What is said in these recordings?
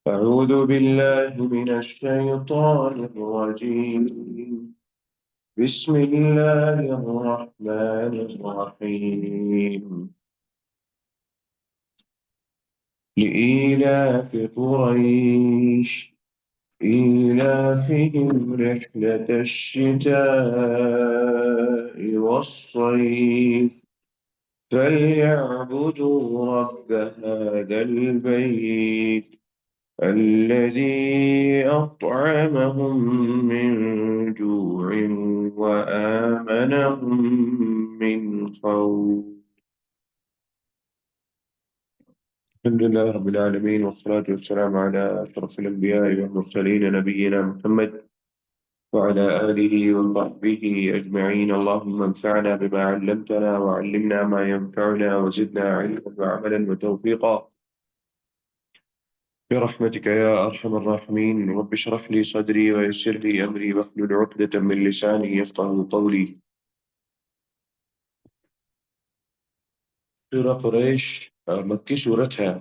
أعوذ بالله من الشيطان الرجيم. بسم الله الرحمن الرحيم. لإيلاف قريش إيلافهم رحلة الشتاء والصيف فليعبدوا رب هذا البيت الذي أطعمهم من جوع وآمنهم من خوف. الحمد لله رب العالمين، والصلاة والسلام على أشرف الأنبياء والمرسلين نبينا محمد وعلى آله وصحبه أجمعين. اللهم انفعنا بما علمتنا وعلمنا ما ينفعنا وزدنا علما وعملا وتوفيقا برحمتك يا أرحم الراحمين. رب اشرح لي صدري ويسر لي أمري واحلل عقدة من لساني يفقه قولي. سورة قریش مکی صورت ہے،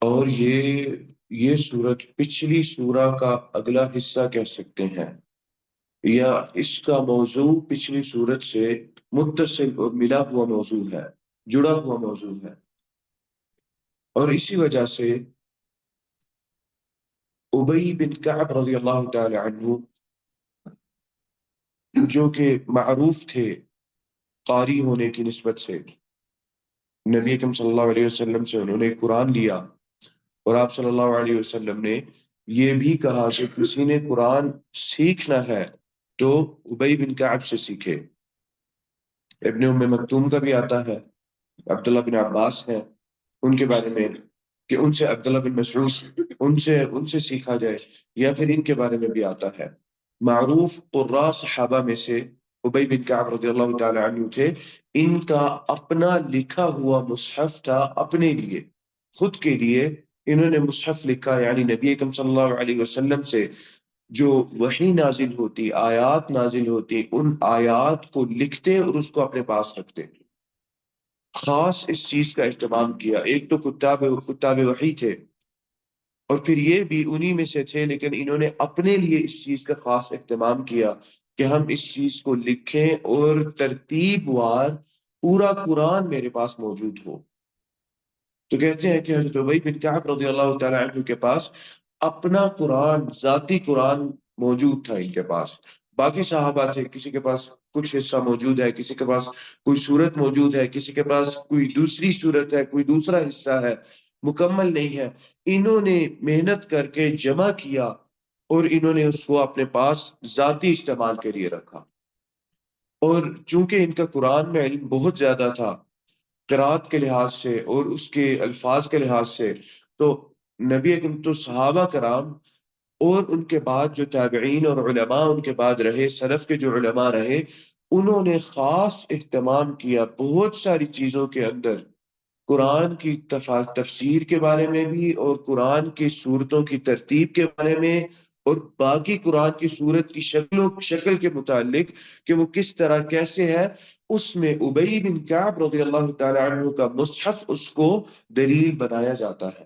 اور یہ صورت پچھلی سورہ کا اگلا حصہ کہہ سکتے ہیں، یا اس کا موضوع پچھلی صورت سے متصل اور ملا ہوا موضوع ہے، جڑا ہوا موضوع ہے، اور اسی وجہ سے ابی بن کعب رضی اللہ تعالی عنہ، جو کہ معروف تھے قاری ہونے کی نسبت سے، نبی اکرم صلی اللہ علیہ وسلم سے انہوں نے قرآن لیا، اور آپ صلی اللہ علیہ وسلم نے یہ بھی کہا کہ کسی نے قرآن سیکھنا ہے تو ابی بن کعب سے سیکھے۔ ابن ام مکتوم کا بھی آتا ہے، عبداللہ بن عباس ہیں ان کے بارے میں کہ ان سے، عبداللہ بن مسعود ان سے سیکھا جائے، یا پھر ان کے بارے میں بھی آتا ہے۔ معروف قراء صحابہ میں سے ابی بن کعب رضی اللہ تعالی عنہ تھے۔ ان کا اپنا لکھا ہوا مصحف تھا، اپنے لیے، خود کے لیے انہوں نے مصحف لکھا، یعنی نبی اکرم صلی اللہ علیہ وسلم سے جو وحی نازل ہوتی، آیات نازل ہوتی، ان آیات کو لکھتے اور اس کو اپنے پاس رکھتے۔ خاص اس چیز کا اہتمام کیا۔ ایک تو کتاب وحی تھے، اور پھر یہ بھی انہی میں سے تھے، لیکن انہوں نے اپنے لیے اس چیز کا خاص اہتمام کیا کہ ہم اس چیز کو لکھیں اور ترتیب وار پورا قرآن میرے پاس موجود ہو۔ تو کہتے ہیں کہ حضرت ابی بن کعب رضی اللہ تعالی عنہ کے پاس اپنا قرآن، ذاتی قرآن موجود تھا ان کے پاس۔ باقی صحابہ تھے، کسی کے پاس کچھ حصہ موجود ہے، کسی کے پاس کوئی صورت موجود ہے، کسی کے پاس کوئی دوسری صورت ہے، کوئی دوسرا حصہ ہے، مکمل نہیں ہے۔ انہوں نے محنت کر کے جمع کیا اور انہوں نے اس کو اپنے پاس ذاتی استعمال کے لیے رکھا۔ اور چونکہ ان کا قرآن میں علم بہت زیادہ تھا قرات کے لحاظ سے اور اس کے الفاظ کے لحاظ سے، تو نبی اکرم تو صحابہ کرام اور ان کے بعد جو تابعین اور علماء ان کے بعد رہے، سلف کے جو علماء رہے، انہوں نے خاص اہتمام کیا بہت ساری چیزوں کے اندر، قرآن کی تفسیر کے بارے میں بھی، اور قرآن کی صورتوں کی ترتیب کے بارے میں، اور باقی قرآن کی صورت کی شکل کے متعلق کہ وہ کس طرح کیسے ہے۔ اس میں ابی بن کعب رضی اللہ تعالی عنہ کا مصحف اس کو دلیل بنایا جاتا ہے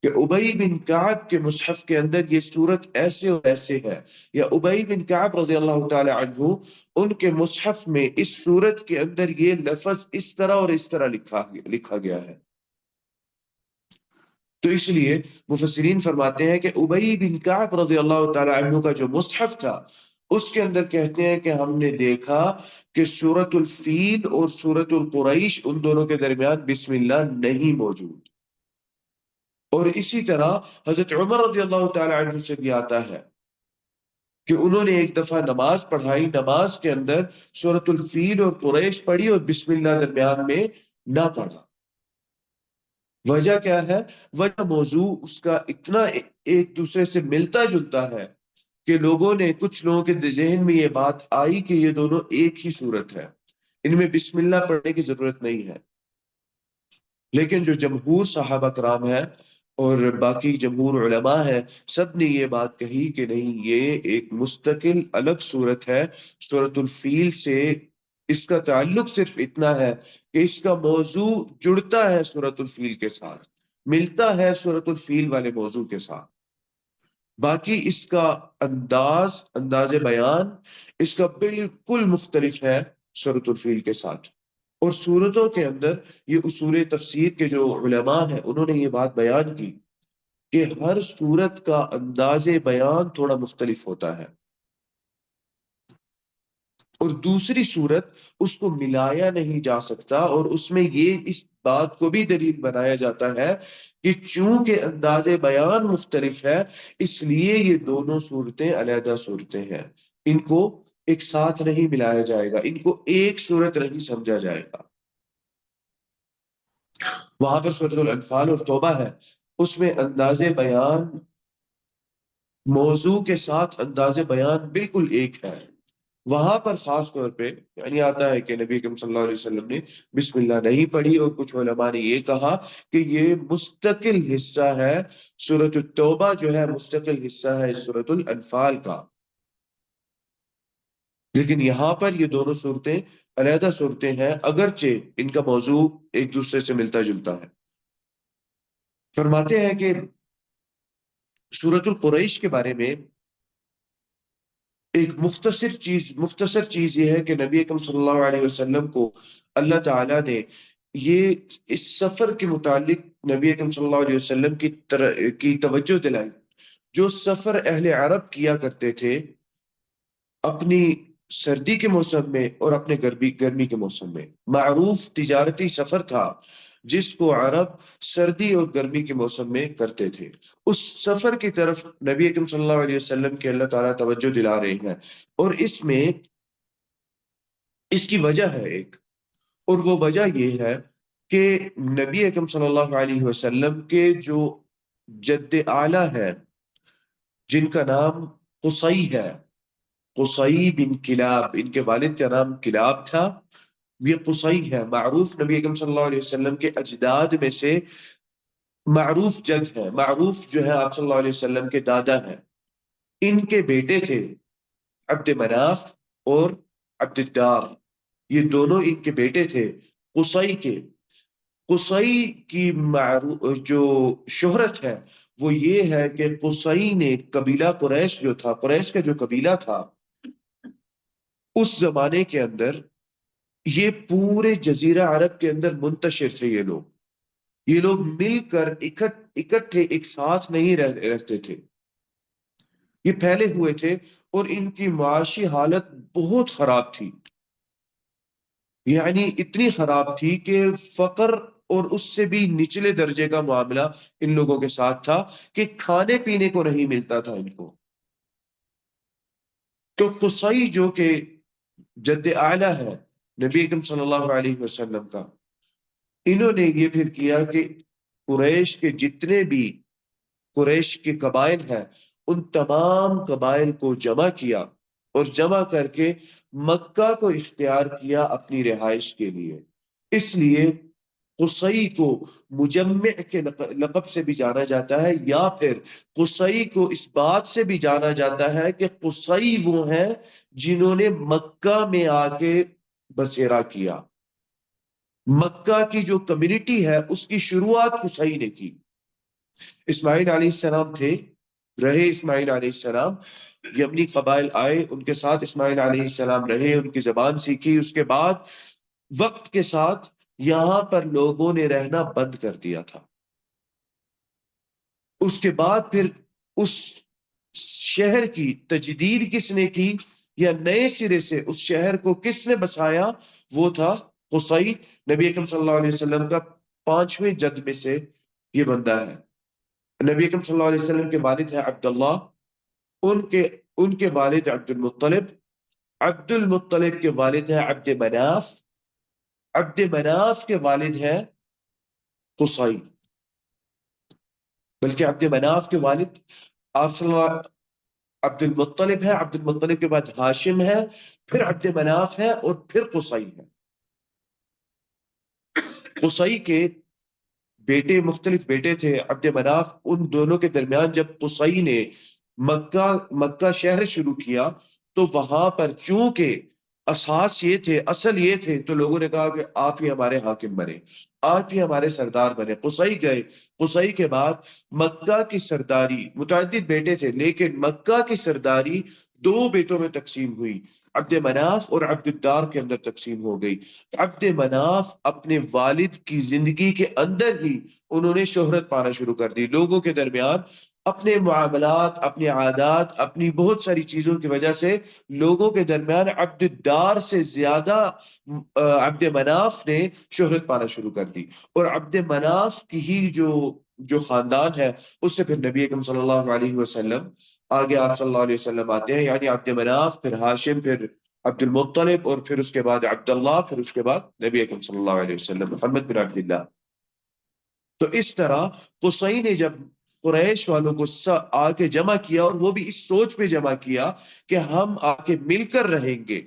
کہ ابی بن کعب کے مصحف کے اندر یہ صورت ایسے اور ایسے ہے، یا ابی بن کعب رضی اللہ تعالی عنہ ان کے مصحف میں اس صورت کے اندر یہ لفظ اس طرح اور اس طرح لکھا گیا ہے۔ تو اس لیے مفسرین فرماتے ہیں کہ ابی بن کعب رضی اللہ تعالی عنہ کا جو مصحف تھا، اس کے اندر کہتے ہیں کہ ہم نے دیکھا کہ سورۃ الفیل اور سورۃ القریش، ان دونوں کے درمیان بسم اللہ نہیں موجود۔ اور اسی طرح حضرت عمر رضی اللہ تعالی عنہ سے بھی آتا ہے کہ انہوں نے ایک دفعہ نماز پڑھائی، نماز کے اندر سورۃ الفیل اور قریش پڑھی اور بسم اللہ درمیان میں نہ پڑھا۔ وجہ کیا ہے؟ وجہ موضوع اس کا اتنا ایک دوسرے سے ملتا جلتا ہے کہ کچھ لوگوں کے ذہن میں یہ بات آئی کہ یہ دونوں ایک ہی صورت ہے، ان میں بسم اللہ پڑھنے کی ضرورت نہیں ہے۔ لیکن جو جمہور صحابہ کرام ہے اور باقی جمہور علماء ہے، سب نے یہ بات کہی کہ نہیں، یہ ایک مستقل الگ صورت ہے، سورۃ الفیل سے اس کا تعلق صرف اتنا ہے کہ اس کا موضوع جڑتا ہے سورۃ الفیل کے ساتھ، ملتا ہے سورۃ الفیل والے موضوع کے ساتھ، باقی اس کا انداز بیان اس کا بالکل مختلف ہے سورۃ الفیل کے ساتھ۔ اور سورتوں کے اندر یہ اصول تفسیر کے جو علماء ہیں انہوں نے یہ بات بیان کی کہ ہر سورت کا انداز بیان تھوڑا مختلف ہوتا ہے، اور دوسری صورت اس کو ملایا نہیں جا سکتا، اور اس میں یہ اس بات کو بھی دلیل بنایا جاتا ہے کہ چونکہ انداز بیان مختلف ہے اس لیے یہ دونوں صورتیں علیحدہ صورتیں ہیں، ان کو ایک ساتھ نہیں ملایا جائے گا، ان کو ایک صورت نہیں سمجھا جائے گا۔ وہاں پر سورۃ الانفال اور توبہ ہے، اس میں انداز بیان موضوع کے ساتھ انداز بیان بالکل ایک ہے۔ وہاں پر خاص طور پہ یعنی آتا ہے کہ نبی اکرم صلی اللہ علیہ وسلم نے بسم اللہ نہیں پڑھی، اور کچھ علماء نے یہ کہا کہ یہ مستقل حصہ ہے، سورۃ التوبہ جو ہے مستقل حصہ ہے سورۃ الانفال کا، لیکن یہاں پر یہ دونوں صورتیں علیحدہ صورتیں ہیں اگرچہ ان کا موضوع ایک دوسرے سے ملتا جلتا ہے۔ فرماتے ہیں کہ سورۃ القریش کے بارے میں ایک مختصر چیز یہ ہے کہ نبی اکرم صلی اللہ علیہ وسلم کو اللہ تعالیٰ نے یہ اس سفر کے متعلق نبی اکرم صلی اللہ علیہ وسلم کی توجہ دلائی، جو سفر اہل عرب کیا کرتے تھے اپنی سردی کے موسم میں اور اپنے گرمی کے موسم میں، معروف تجارتی سفر تھا جس کو عرب سردی اور گرمی کے موسم میں کرتے تھے، اس سفر کی طرف نبی اکرم صلی اللہ علیہ وسلم کے اللہ تعالیٰ توجہ دلا رہے ہیں، اور اس میں اس کی وجہ ہے ایک، اور وہ وجہ یہ ہے کہ نبی اکرم صلی اللہ علیہ وسلم کے جو جد اعلیٰ ہے جن کا نام قصی ہے، قصی بن کلاب، ان کے والد کا نام کلاب تھا، یہ قصی ہے، معروف نبی اکرم صلی اللہ علیہ وسلم کے اجداد میں سے معروف جد ہے، معروف جو ہے آپ صلی اللہ علیہ وسلم کے دادا ہیں، ان کے بیٹے تھے عبد مناف اور عبد الدار، یہ دونوں ان کے بیٹے تھے قصی کے۔ قصی کی جو شہرت ہے وہ یہ ہے کہ قصی نے قبیلہ قریش جو تھا، قریش کا جو قبیلہ تھا اس زمانے کے اندر یہ پورے جزیرہ عرب کے اندر منتشر تھے، یہ لوگ مل کر اکٹھے ایک ساتھ نہیں رہتے تھے، یہ پھیلے ہوئے تھے، اور ان کی معاشی حالت بہت خراب تھی، یعنی اتنی خراب تھی کہ فقر اور اس سے بھی نچلے درجے کا معاملہ ان لوگوں کے ساتھ تھا کہ کھانے پینے کو نہیں ملتا تھا ان کو۔ تو قصی جو کہ جد اعلیٰ ہے نبی اکرم صلی اللہ علیہ وسلم کا، انہوں نے یہ پھر کیا کہ قریش کے جتنے بھی قریش کے قبائل ہیں ان تمام قبائل کو جمع کیا، اور جمع کر کے مکہ کو اختیار کیا اپنی رہائش کے لیے، اس لیے قصی کو مجمع کے لقب سے بھی جانا جاتا ہے، یا پھر قصی کو اس بات سے بھی جانا جاتا ہے کہ قصی وہ ہیں جنہوں نے مکہ میں آ کے بسیرا کیا، مکہ کی جو کمیونٹی ہے اس کی شروعات قصی نے کی۔ اسماعیل علیہ السلام تھے، رہے اسماعیل علیہ السلام، یمنی قبائل آئے ان کے ساتھ اسماعیل علیہ السلام رہے، ان کی زبان سیکھی، اس کے بعد وقت کے ساتھ یہاں پر لوگوں نے رہنا بند کر دیا تھا، اس کے بعد پھر اس شہر کی تجدید کس نے کی یا نئے سرے سے اس شہر کو کس نے بسایا، وہ تھا قصی، نبی اکرم صلی اللہ علیہ وسلم کا 5ویں جد میں سے یہ بندہ ہے۔ نبی اکرم صلی اللہ علیہ وسلم کے والد ہیں عبداللہ، ان کے والد عبد المطلب، عبد المطلب کے والد ہیں عبد مناف، عبد مناف کے والد ہیں قصی، بلکہ عبد مناف کے والد آپ صلی اللہ عبد المطلب ہے، عبد المطلب کے بعد ہاشم ہے، پھر عبد مناف ہے، اور پھر قصی ہے۔ قصی کے مختلف بیٹے تھے، عبد مناف، ان دونوں کے درمیان جب قصی نے مکہ شہر شروع کیا تو وہاں پر چونکہ اساس یہ تھے، اصل یہ تھے، تو لوگوں نے کہا کہ آپ ہی ہمارے حاکم بنے، آپ ہی ہمارے سردار بنے۔ قصی گئے، قصی کے بعد مکہ کی سرداری، متعدد بیٹے تھے لیکن مکہ کی سرداری دو بیٹوں میں تقسیم ہوئی، عبد مناف اور عبد الدار کے اندر تقسیم ہو گئی۔ عبد مناف اپنے والد کی زندگی کے اندر ہی انہوں نے شہرت پانا شروع کر دی لوگوں کے درمیان، اپنے معاملات، اپنی عادات، اپنی بہت ساری چیزوں کی وجہ سے لوگوں کے درمیان عبد الدار سے زیادہ عبد مناف نے شہرت پانا شروع کر دی، اور عبد مناف کی ہی جو خاندان ہے اس سے پھر نبی اکرم صلی اللہ علیہ وسلم، آگے آپ صلی اللہ علیہ وسلم آتے ہیں، یعنی عبد مناف، پھر ہاشم، پھر عبد المطلب، اور پھر اس کے بعد عبداللہ، پھر اس کے بعد نبی اکرم صلی اللہ علیہ وسلم محمد بن عبداللہ۔ تو اس طرح قصی نے جب قریش والوں کو آ کے جمع کیا، اور وہ بھی اس سوچ پہ جمع کیا کہ ہم آ کے مل کر رہیں گے،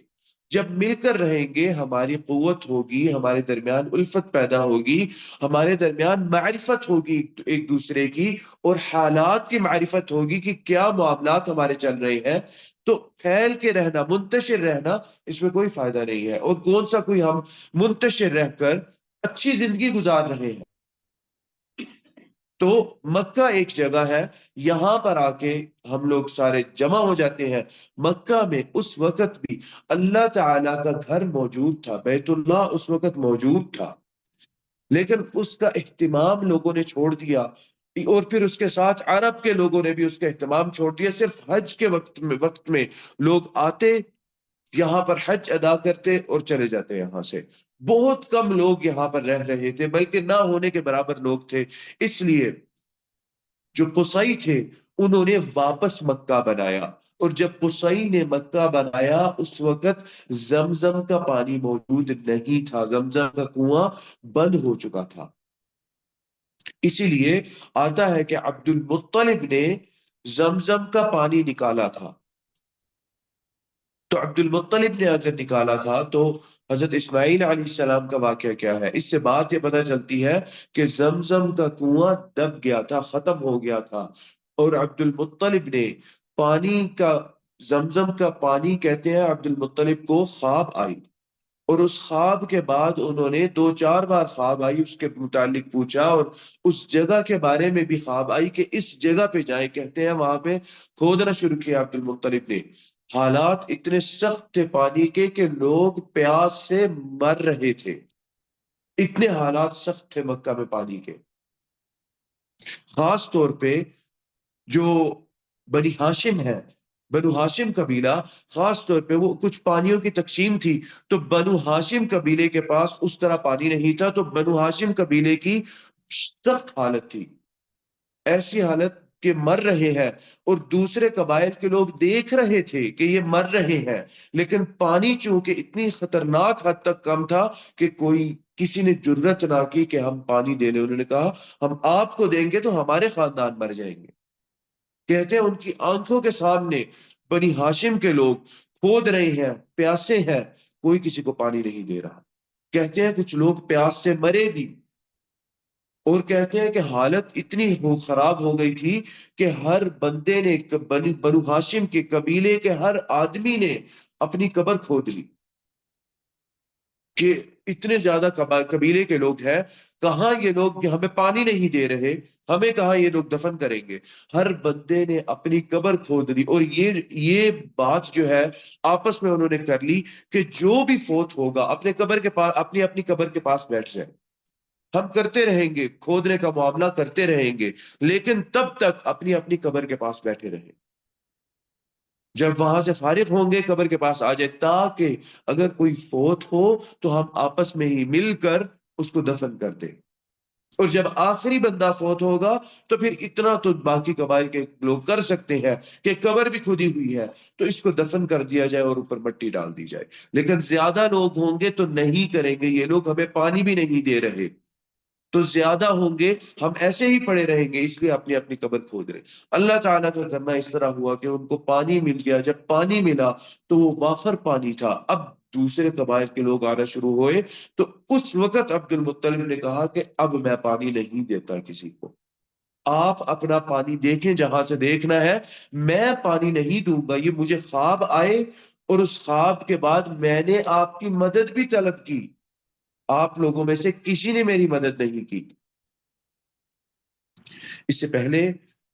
جب مل کر رہیں گے ہماری قوت ہوگی، ہمارے درمیان الفت پیدا ہوگی، ہمارے درمیان معرفت ہوگی ایک دوسرے کی، اور حالات کی معرفت ہوگی کہ کیا معاملات ہمارے چل رہے ہیں۔ تو پھیل کے رہنا، منتشر رہنا، اس میں کوئی فائدہ نہیں ہے، اور کون سا کوئی ہم منتشر رہ کر اچھی زندگی گزار رہے ہیں۔ تو مکہ ایک جگہ ہے، یہاں پر آ کے ہم لوگ سارے جمع ہو جاتے ہیں۔ مکہ میں اس وقت بھی اللہ تعالی کا گھر موجود تھا، بیت اللہ اس وقت موجود تھا، لیکن اس کا اہتمام لوگوں نے چھوڑ دیا، اور پھر اس کے ساتھ عرب کے لوگوں نے بھی اس کا اہتمام چھوڑ دیا۔ صرف حج کے وقت میں لوگ آتے، یہاں پر حج ادا کرتے اور چلے جاتے یہاں سے۔ بہت کم لوگ یہاں پر رہ رہے تھے، بلکہ نہ ہونے کے برابر لوگ تھے۔ اس لیے جو قصی تھے انہوں نے واپس مکہ بنایا، اور جب قصی نے مکہ بنایا اس وقت زمزم کا پانی موجود نہیں تھا، زمزم کا کنواں بند ہو چکا تھا۔ اسی لیے آتا ہے کہ عبد المطلب نے زمزم کا پانی نکالا تھا۔ تو عبد المطلب نے اگر نکالا تھا تو حضرت اسماعیل علیہ السلام کا واقعہ کیا ہے؟ اس سے بات یہ پتہ چلتی ہے کہ زمزم کا کنواں دب گیا تھا، ختم ہو گیا تھا، اور عبد المطلب نے پانی کا، زمزم کا پانی کہتے ہیں عبد المطلب کو خواب آئی، اور اس خواب کے بعد انہوں نے دو چار بار خواب آئی، اس کے متعلق پوچھا، اور اس جگہ کے بارے میں بھی خواب آئی کہ اس جگہ پہ جائیں، کہتے ہیں وہاں پہ کھودنا شروع کیا عبد المطلب نے۔ حالات اتنے سخت تھے پانی کے کہ لوگ پیاس سے مر رہے تھے، اتنے حالات سخت تھے مکہ میں پانی کے۔ خاص طور پہ جو بنی ہاشم ہے، بنو ہاشم قبیلہ، خاص طور پہ وہ کچھ پانیوں کی تقسیم تھی، تو بنو ہاشم قبیلے کے پاس اس طرح پانی نہیں تھا، تو بنو ہاشم قبیلے کی سخت حالت تھی، ایسی حالت کہ مر رہے ہیں، اور دوسرے قبائل کے لوگ دیکھ رہے تھے کہ یہ مر رہے ہیں، لیکن پانی چونکہ اتنی خطرناک حد تک کم تھا کہ کسی نے جرت نہ کی کہ ہم پانی دے لیں۔ انہوں نے کہا ہم آپ کو دیں گے تو ہمارے خاندان مر جائیں گے۔ کہتے ہیں ان کی آنکھوں کے سامنے بنی ہاشم کے لوگ کھود رہے ہیں، پیاسے ہیں، کوئی کسی کو پانی نہیں دے رہا۔ کہتے ہیں کچھ لوگ پیاس سے مرے بھی، اور کہتے ہیں کہ حالت اتنی خراب ہو گئی تھی کہ ہر بندے نے، بنو ہاشم کے قبیلے کے ہر آدمی نے اپنی قبر کھود لی، کہ اتنے زیادہ قبیلے کے لوگ ہیں، کہاں یہ لوگ ہمیں پانی نہیں دے رہے، ہمیں کہاں یہ لوگ دفن کریں گے۔ ہر بندے نے اپنی قبر کھود لی، اور یہ بات جو ہے آپس میں انہوں نے کر لی کہ جو بھی فوت ہوگا اپنے قبر کے پاس، اپنی اپنی قبر کے پاس بیٹھ جائے، ہم کرتے رہیں گے، کھودنے کا معاملہ کرتے رہیں گے، لیکن تب تک اپنی اپنی قبر کے پاس بیٹھے رہیں، جب وہاں سے فارغ ہوں گے قبر کے پاس آ جائے، تاکہ اگر کوئی فوت ہو تو ہم آپس میں ہی مل کر اس کو دفن کر دیں، اور جب آخری بندہ فوت ہوگا تو پھر اتنا تو باقی قبائل کے لوگ کر سکتے ہیں کہ قبر بھی کھودی ہوئی ہے تو اس کو دفن کر دیا جائے اور اوپر مٹی ڈال دی جائے، لیکن زیادہ لوگ ہوں گے تو نہیں کریں گے، یہ لوگ ہمیں پانی بھی نہیں دے رہے، تو زیادہ ہوں گے ہم ایسے ہی پڑے رہیں گے، اس لیے اپنی اپنی قبر کھود رہے۔ اللہ تعالیٰ کا کرنا اس طرح ہوا کہ ان کو پانی مل گیا، جب پانی ملا تو وہ وافر پانی تھا، اب دوسرے قبائل کے لوگ آنا شروع ہوئے، تو اس وقت عبد المطلب نے کہا کہ اب میں پانی نہیں دیتا کسی کو، آپ اپنا پانی دیکھیں جہاں سے دیکھنا ہے، میں پانی نہیں دوں گا، یہ مجھے خواب آئے اور اس خواب کے بعد میں نے آپ کی مدد بھی طلب کی، آپ لوگوں میں سے کسی نے میری مدد نہیں کی۔ اس سے پہلے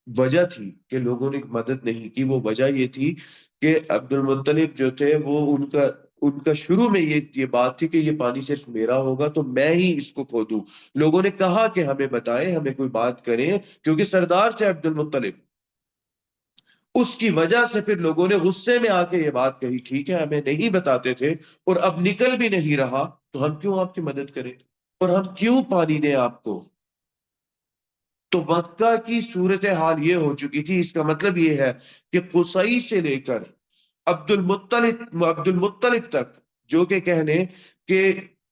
وجہ تھی کہ لوگوں نے مدد نہیں کی، وہ وجہ یہ تھی کہ عبد المطلب جو تھے وہ ان کا شروع میں یہ بات تھی کہ یہ پانی صرف میرا ہوگا تو میں ہی اس کو کھودوں۔ لوگوں نے کہا کہ ہمیں بتائیں، ہمیں کوئی بات کریں، کیونکہ سردار تھے عبد المطلب۔ اس کی وجہ سے پھر لوگوں نے غصے میں آ کے یہ بات کہی، ٹھیک ہے ہمیں نہیں بتاتے تھے اور اب نکل بھی نہیں رہا تو ہم کیوں آپ کی مدد کریں اور ہم کیوں پانی دیں آپ کو۔ تو مکہ کی صورتحال یہ ہو چکی تھی۔ اس کا مطلب یہ ہے کہ قصی سے لے کر عبد المطلب تک، جو کہ کہنے کہ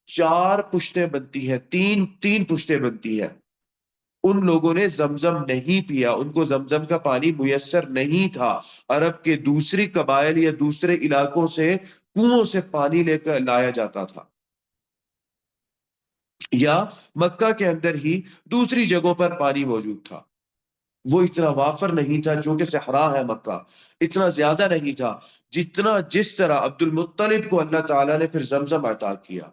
4 پشتیں بنتی ہیں، تین پشتیں بنتی ہیں، ان لوگوں نے زمزم نہیں پیا، ان کو زمزم کا پانی میسر نہیں تھا۔ عرب کے دوسری قبائل یا دوسرے علاقوں سے کنووں سے پانی لے کر لایا جاتا تھا، یا مکہ کے اندر ہی دوسری جگہوں پر پانی موجود تھا۔ وہ اتنا وافر نہیں تھا، جو کہ صحرا ہے مکہ، اتنا زیادہ نہیں تھا جتنا جس طرح عبد المطلب کو اللہ تعالیٰ نے پھر زمزم عطا کیا۔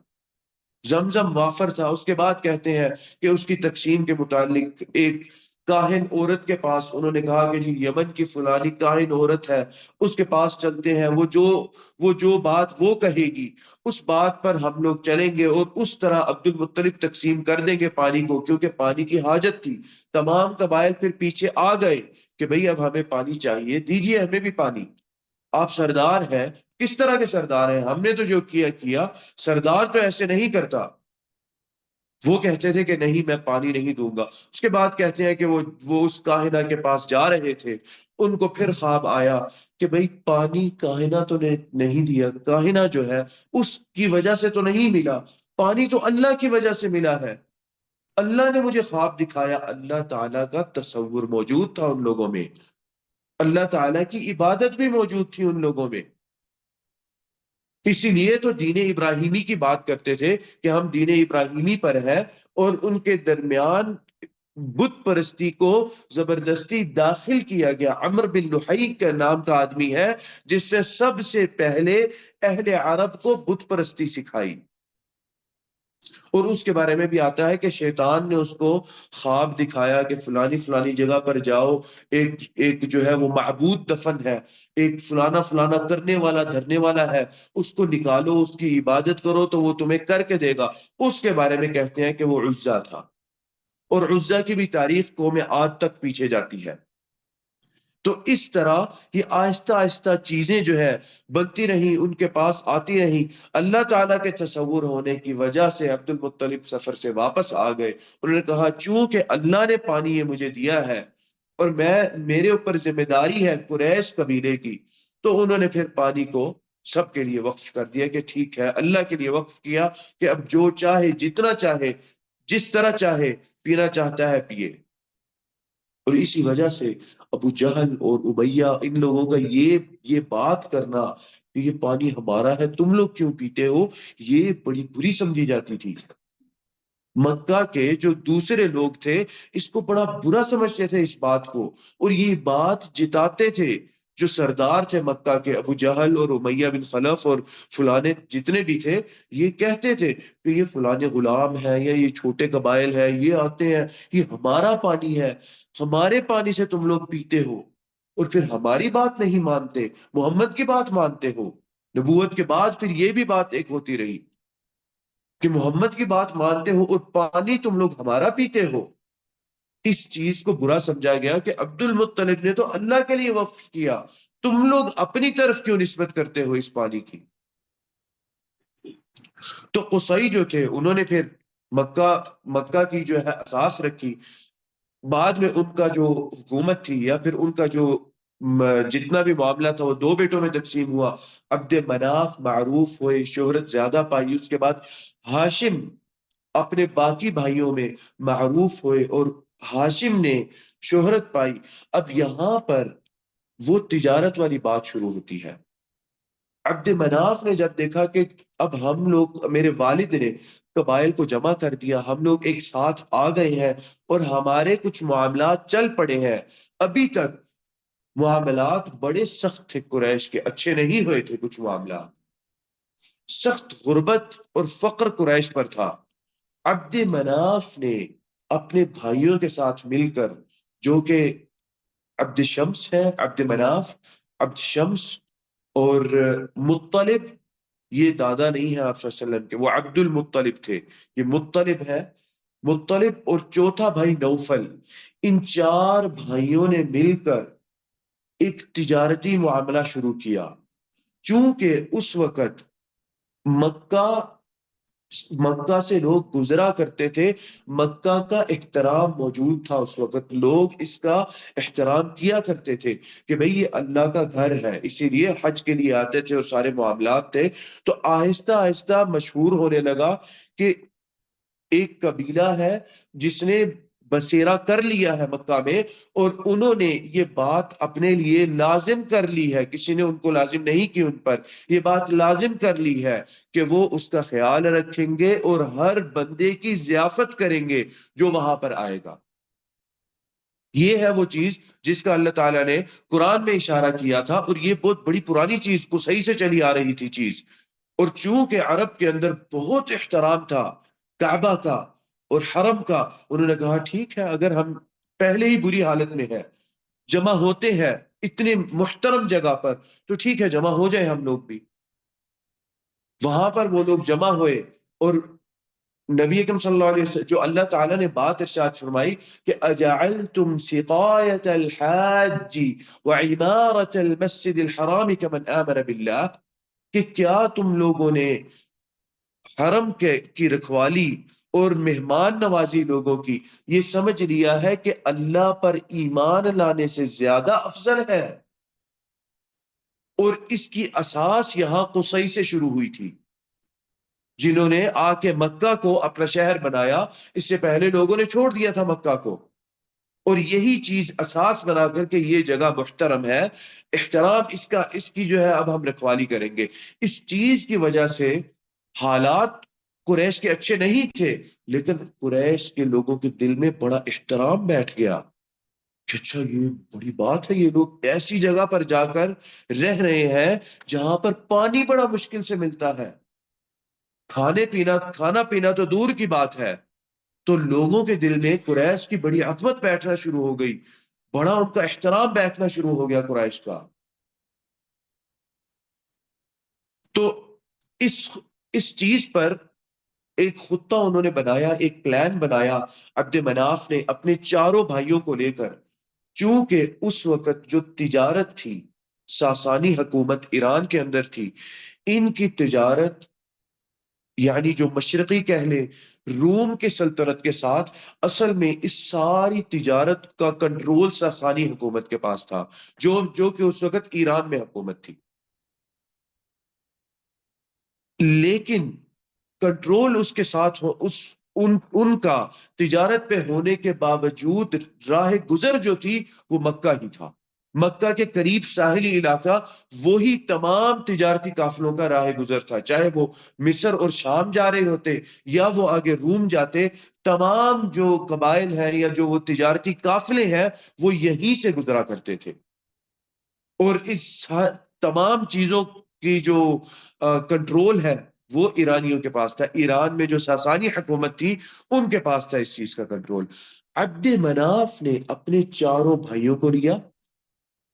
زمزم وافر تھا۔ اس کے بعد کہتے ہیں کہ اس کی تقسیم کے متعلق ایک کاہن عورت کے پاس انہوں نے کہا کہ جی یمن کی فلانی کاہن عورت ہے، اس کے پاس چلتے ہیں، وہ جو بات وہ کہے گی اس بات پر ہم لوگ چلیں گے اور اس طرح عبد المطلب تقسیم کر دیں گے پانی کو، کیونکہ پانی کی حاجت تھی۔ تمام قبائل پھر پیچھے آ گئے کہ بھئی اب ہمیں پانی چاہیے، دیجیے ہمیں بھی پانی، آپ سردار ہیں۔ کس طرح کے سردار ہیں؟ ہم نے تو جو کیا سردار تو ایسے نہیں کرتا۔ وہ کہتے تھے کہ نہیں میں پانی نہیں دوں گا۔ اس کے بعد کہتے ہیں کہ وہ اس کاہنہ کے پاس جا رہے تھے، ان کو پھر خواب آیا کہ بھئی پانی کاہنہ تو نے نہیں دیا، کاہنہ جو ہے اس کی وجہ سے تو نہیں ملا، پانی تو اللہ کی وجہ سے ملا ہے، اللہ نے مجھے خواب دکھایا۔ اللہ تعالیٰ کا تصور موجود تھا ان لوگوں میں، اللہ تعالیٰ کی عبادت بھی موجود تھی ان لوگوں میں۔ اسی لیے تو دین ابراہیمی کی بات کرتے تھے کہ ہم دین ابراہیمی پر ہیں، اور ان کے درمیان بت پرستی کو زبردستی داخل کیا گیا۔ عمر بن لحی کا نام کا آدمی ہے جس سے سب سے پہلے اہل عرب کو بت پرستی سکھائی، اور اس کے بارے میں بھی آتا ہے کہ شیطان نے اس کو خواب دکھایا کہ فلانی فلانی جگہ پر جاؤ، ایک جو ہے وہ معبود دفن ہے، ایک فلانا فلانا کرنے والا دھرنے والا ہے، اس کو نکالو، اس کی عبادت کرو تو وہ تمہیں کر کے دے گا۔ اس کے بارے میں کہتے ہیں کہ وہ عزا تھا، اور عزا کی بھی تاریخ قوم عاد تک پیچھے جاتی ہے۔ تو اس طرح یہ آہستہ آہستہ چیزیں جو ہے بنتی رہیں، ان کے پاس آتی رہیں۔ اللہ تعالیٰ کے تصور ہونے کی وجہ سے عبد المطلب سفر سے واپس آ گئے۔ انہوں نے کہا چونکہ اللہ نے پانی یہ مجھے دیا ہے اور میرے اوپر ذمہ داری ہے قریش قبیلے کی، تو انہوں نے پھر پانی کو سب کے لیے وقف کر دیا کہ ٹھیک ہے، اللہ کے لیے وقف کیا کہ اب جو چاہے جتنا چاہے جس طرح چاہے پینا چاہتا ہے پیے۔ اور اسی وجہ سے ابو جہل اور امیہ ان لوگوں کا یہ بات کرنا کہ یہ پانی ہمارا ہے تم لوگ کیوں پیتے ہو، یہ بڑی بری سمجھی جاتی تھی۔ مکہ کے جو دوسرے لوگ تھے اس کو بڑا برا سمجھتے تھے اس بات کو، اور یہ بات جتاتے تھے جو سردار تھے مکہ کے، ابو جہل اور امیہ بن خلف اور فلانے جتنے بھی تھے، یہ کہتے تھے کہ یہ فلانے غلام ہے یا یہ چھوٹے قبائل ہے، یہ آتے ہیں، یہ ہمارا پانی ہے، ہمارے پانی سے تم لوگ پیتے ہو اور پھر ہماری بات نہیں مانتے، محمد کی بات مانتے ہو۔ نبوت کے بعد پھر یہ بھی بات ایک ہوتی رہی کہ محمد کی بات مانتے ہو اور پانی تم لوگ ہمارا پیتے ہو۔ اس چیز کو برا سمجھا گیا کہ عبد المطلب نے تو اللہ کے لیے وقف کیا، تم لوگ اپنی طرف کیوں نسبت کرتے ہو اس پانی کی۔ تو قصی جو تھے انہوں نے پھر مکہ کی جو ہے اساس رکھی۔ بعد میں ان کا جو حکومت تھی یا پھر ان کا جو جتنا بھی معاملہ تھا وہ 2 بیٹوں میں تقسیم ہوا۔ عبد مناف معروف ہوئے، شہرت زیادہ پائی، اس کے بعد ہاشم اپنے باقی بھائیوں میں معروف ہوئے اور ہاشم نے شہرت پائی۔ اب یہاں پر وہ تجارت والی بات شروع ہوتی ہے۔ عبد مناف نے جب دیکھا کہ اب ہم لوگ، میرے والد نے قبائل کو جمع کر دیا، ہم لوگ ایک ساتھ آ گئے ہیں اور ہمارے کچھ معاملات چل پڑے ہیں، ابھی تک معاملات بڑے سخت تھے قریش کے، اچھے نہیں ہوئے تھے کچھ معاملات، سخت غربت اور فقر قریش پر تھا۔ عبد مناف نے اپنے بھائیوں کے ساتھ مل کر، جو کہ عبد شمس ہے، عبد مناف، عبد شمس اور مطلب، یہ دادا نہیں ہے آپ صلی اللہ علیہ وسلم کے، وہ عبد المطلب تھے، یہ مطلب ہے، مطلب اور چوتھا بھائی نوفل، ان چار بھائیوں نے مل کر ایک تجارتی معاملہ شروع کیا۔ چونکہ اس وقت مکہ مکہ سے لوگ گزرا کرتے تھے، مکہ کا احترام موجود تھا اس وقت، لوگ اس کا احترام کیا کرتے تھے کہ بھئی یہ اللہ کا گھر ہے، اسی لیے حج کے لیے آتے تھے اور سارے معاملات تھے۔ تو آہستہ آہستہ مشہور ہونے لگا کہ ایک قبیلہ ہے جس نے بسیرا کر لیا ہے مکہ میں، اور انہوں نے یہ بات اپنے لیے لازم کر لی ہے، کسی نے ان کو لازم نہیں کی، ان پر یہ بات لازم کر لی ہے کہ وہ اس کا خیال رکھیں گے اور ہر بندے کی ضیافت کریں گے جو وہاں پر آئے گا۔ یہ ہے وہ چیز جس کا اللہ تعالیٰ نے قرآن میں اشارہ کیا تھا، اور یہ بہت بڑی پرانی چیز کو صحیح سے چلی آ رہی تھی چیز۔ اور چونکہ عرب کے اندر بہت احترام تھا کعبہ کا اور حرم کا، انہوں نے کہا ٹھیک ہے، اگر ہم پہلے ہی بری حالت میں ہیں، جمع ہوتے ہیں اتنے محترم جگہ پر، تو ٹھیک ہے جمع ہو جائے ہم لوگ بھی۔ وہاں پر وہ لوگ جمع ہوئے، اور نبی اکرم صلی اللہ علیہ وسلم جو اللہ تعالیٰ نے بات ارشاد فرمائی کہ اجعلتم سقایت الحاج وعمارت المسجد الحرام كمن آمن باللہ، کہ کیا تم لوگوں نے حرم کی رکھوالی اور مہمان نوازی لوگوں کی یہ سمجھ لیا ہے کہ اللہ پر ایمان لانے سے زیادہ افضل ہے؟ اور اس کی اساس یہاں قصی سے شروع ہوئی تھی، جنہوں نے آ کے مکہ کو اپنا شہر بنایا، اس سے پہلے لوگوں نے چھوڑ دیا تھا مکہ کو، اور یہی چیز اساس بنا کر کے یہ جگہ محترم ہے، احترام اس کی جو ہے اب ہم رکھوالی کریں گے۔ اس چیز کی وجہ سے حالات قریش کے اچھے نہیں تھے، لیکن قریش کے لوگوں کے دل میں بڑا احترام بیٹھ گیا کہ اچھا یہ بڑی بات ہے، یہ لوگ ایسی جگہ پر جا کر رہ رہے ہیں جہاں پر پانی بڑا مشکل سے ملتا ہے، کھانا پینا تو دور کی بات ہے۔ تو لوگوں کے دل میں قریش کی بڑی عظمت بیٹھنا شروع ہو گئی، بڑا ان کا احترام بیٹھنا شروع ہو گیا قریش کا۔ تو اس اس چیز پر ایک خطہ انہوں نے بنایا، ایک پلان بنایا عبد مناف نے اپنے چاروں بھائیوں کو لے کر، چونکہ اس وقت جو تجارت تھی ساسانی حکومت ایران کے اندر تھی، ان کی تجارت یعنی جو مشرقی کہہ لیں روم کے سلطنت کے ساتھ، اصل میں اس ساری تجارت کا کنٹرول ساسانی حکومت کے پاس تھا، جو کہ اس وقت ایران میں حکومت تھی۔ لیکن کنٹرول اس کے ساتھ ان کا تجارت پہ ہونے کے باوجود راہ گزر جو تھی وہ مکہ ہی تھا، مکہ کے قریب ساحلی علاقہ وہی تمام تجارتی قافلوں کا راہ گزر تھا، چاہے وہ مصر اور شام جا رہے ہوتے یا وہ آگے روم جاتے، تمام جو قبائل ہیں یا جو وہ تجارتی قافلے ہیں وہ یہیں سے گزرا کرتے تھے۔ اور اس تمام چیزوں کی جو کنٹرول ہے وہ ایرانیوں کے پاس تھا، ایران میں جو ساسانی حکومت تھی ان کے پاس تھا اس چیز کا کنٹرول۔ عبد مناف نے اپنے چاروں بھائیوں کو لیا،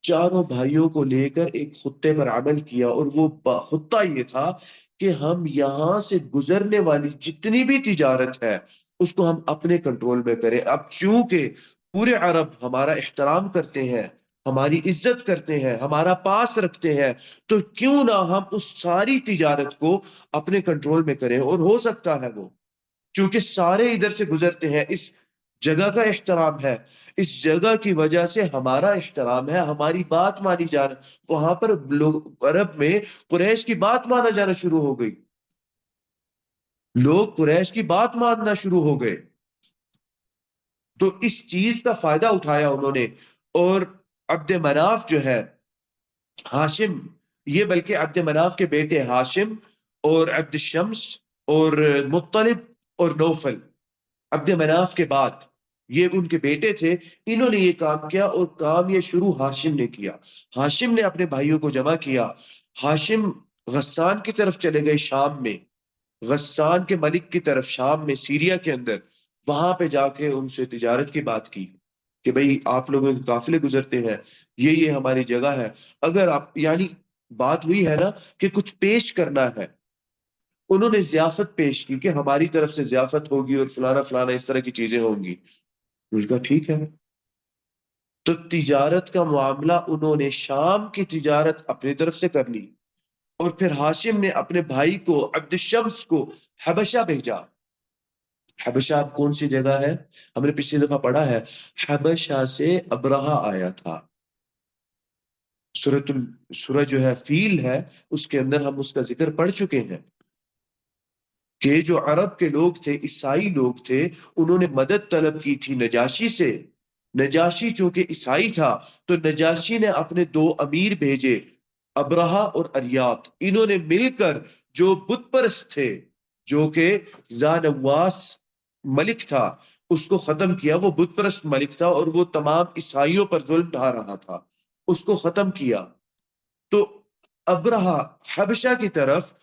چاروں بھائیوں کو لے کر ایک خطے پر عمل کیا، اور وہ خطہ یہ تھا کہ ہم یہاں سے گزرنے والی جتنی بھی تجارت ہے اس کو ہم اپنے کنٹرول میں کریں۔ اب چونکہ پورے عرب ہمارا احترام کرتے ہیں، ہماری عزت کرتے ہیں، ہمارا پاس رکھتے ہیں، تو کیوں نہ ہم اس ساری تجارت کو اپنے کنٹرول میں کریں۔ اور ہو سکتا ہے وہ، چونکہ سارے ادھر سے گزرتے ہیں، اس جگہ کا احترام ہے، اس جگہ کی وجہ سے ہمارا احترام ہے، ہماری بات مانی جانا، وہاں پر لوگ عرب میں قریش کی بات مانا جانا شروع ہو گئی، لوگ قریش کی بات ماننا شروع ہو گئے۔ تو اس چیز کا فائدہ اٹھایا انہوں نے، اور عبد مناف جو ہے ہاشم، یہ بلکہ عبد مناف کے بیٹے ہاشم اور عبد الشمس اور مطلب اور نوفل، عبد مناف کے بعد یہ ان کے بیٹے تھے، انہوں نے یہ کام کیا، اور کام یہ شروع ہاشم نے کیا۔ ہاشم نے اپنے بھائیوں کو جمع کیا، ہاشم غسان کی طرف چلے گئے شام میں، غسان کے ملک کی طرف شام میں، سیریا کے اندر، وہاں پہ جا کے ان سے تجارت کی بات کی کہ بھئی آپ لوگوں کے قافلے گزرتے ہیں، یہ ہماری جگہ ہے، اگر آپ، یعنی بات ہوئی ہے نا کہ کچھ پیش کرنا ہے، انہوں نے ضیافت پیش کی کہ ہماری طرف سے ضیافت ہوگی اور فلانا فلانا اس طرح کی چیزیں ہوں گی۔ انہوں نے کہا ٹھیک ہے۔ تو تجارت کا معاملہ انہوں نے شام کی تجارت اپنی طرف سے کر لی، اور پھر ہاشم نے اپنے بھائی کو عبد الشمس کو حبشہ بھیجا۔ حبشہ اب کون سی جگہ ہے؟ ہم نے پچھلی دفعہ پڑھا ہے، حبشہ سے ابرہہ آیا تھا۔ سورہ جو ہے فیل ہے، اس کے اندر ہم اس کا ذکر پڑھ چکے ہیں کہ جو عرب کے لوگ تھے، عیسائی لوگ تھے، انہوں نے مدد طلب کی تھی نجاشی سے۔ نجاشی چونکہ عیسائی تھا تو نجاشی نے اپنے دو امیر بھیجے، ابرہہ اور اریات، انہوں نے مل کر جو بت پرست تھے، جو کہ زانواس ملک تھا، اس کو ختم کیا۔ وہ بت پرست ملک تھا اور وہ تمام عیسائیوں پر ظلم ڈھا رہا تھا، اس کو ختم کیا۔ تو ابرہہ حبشہ کی طرف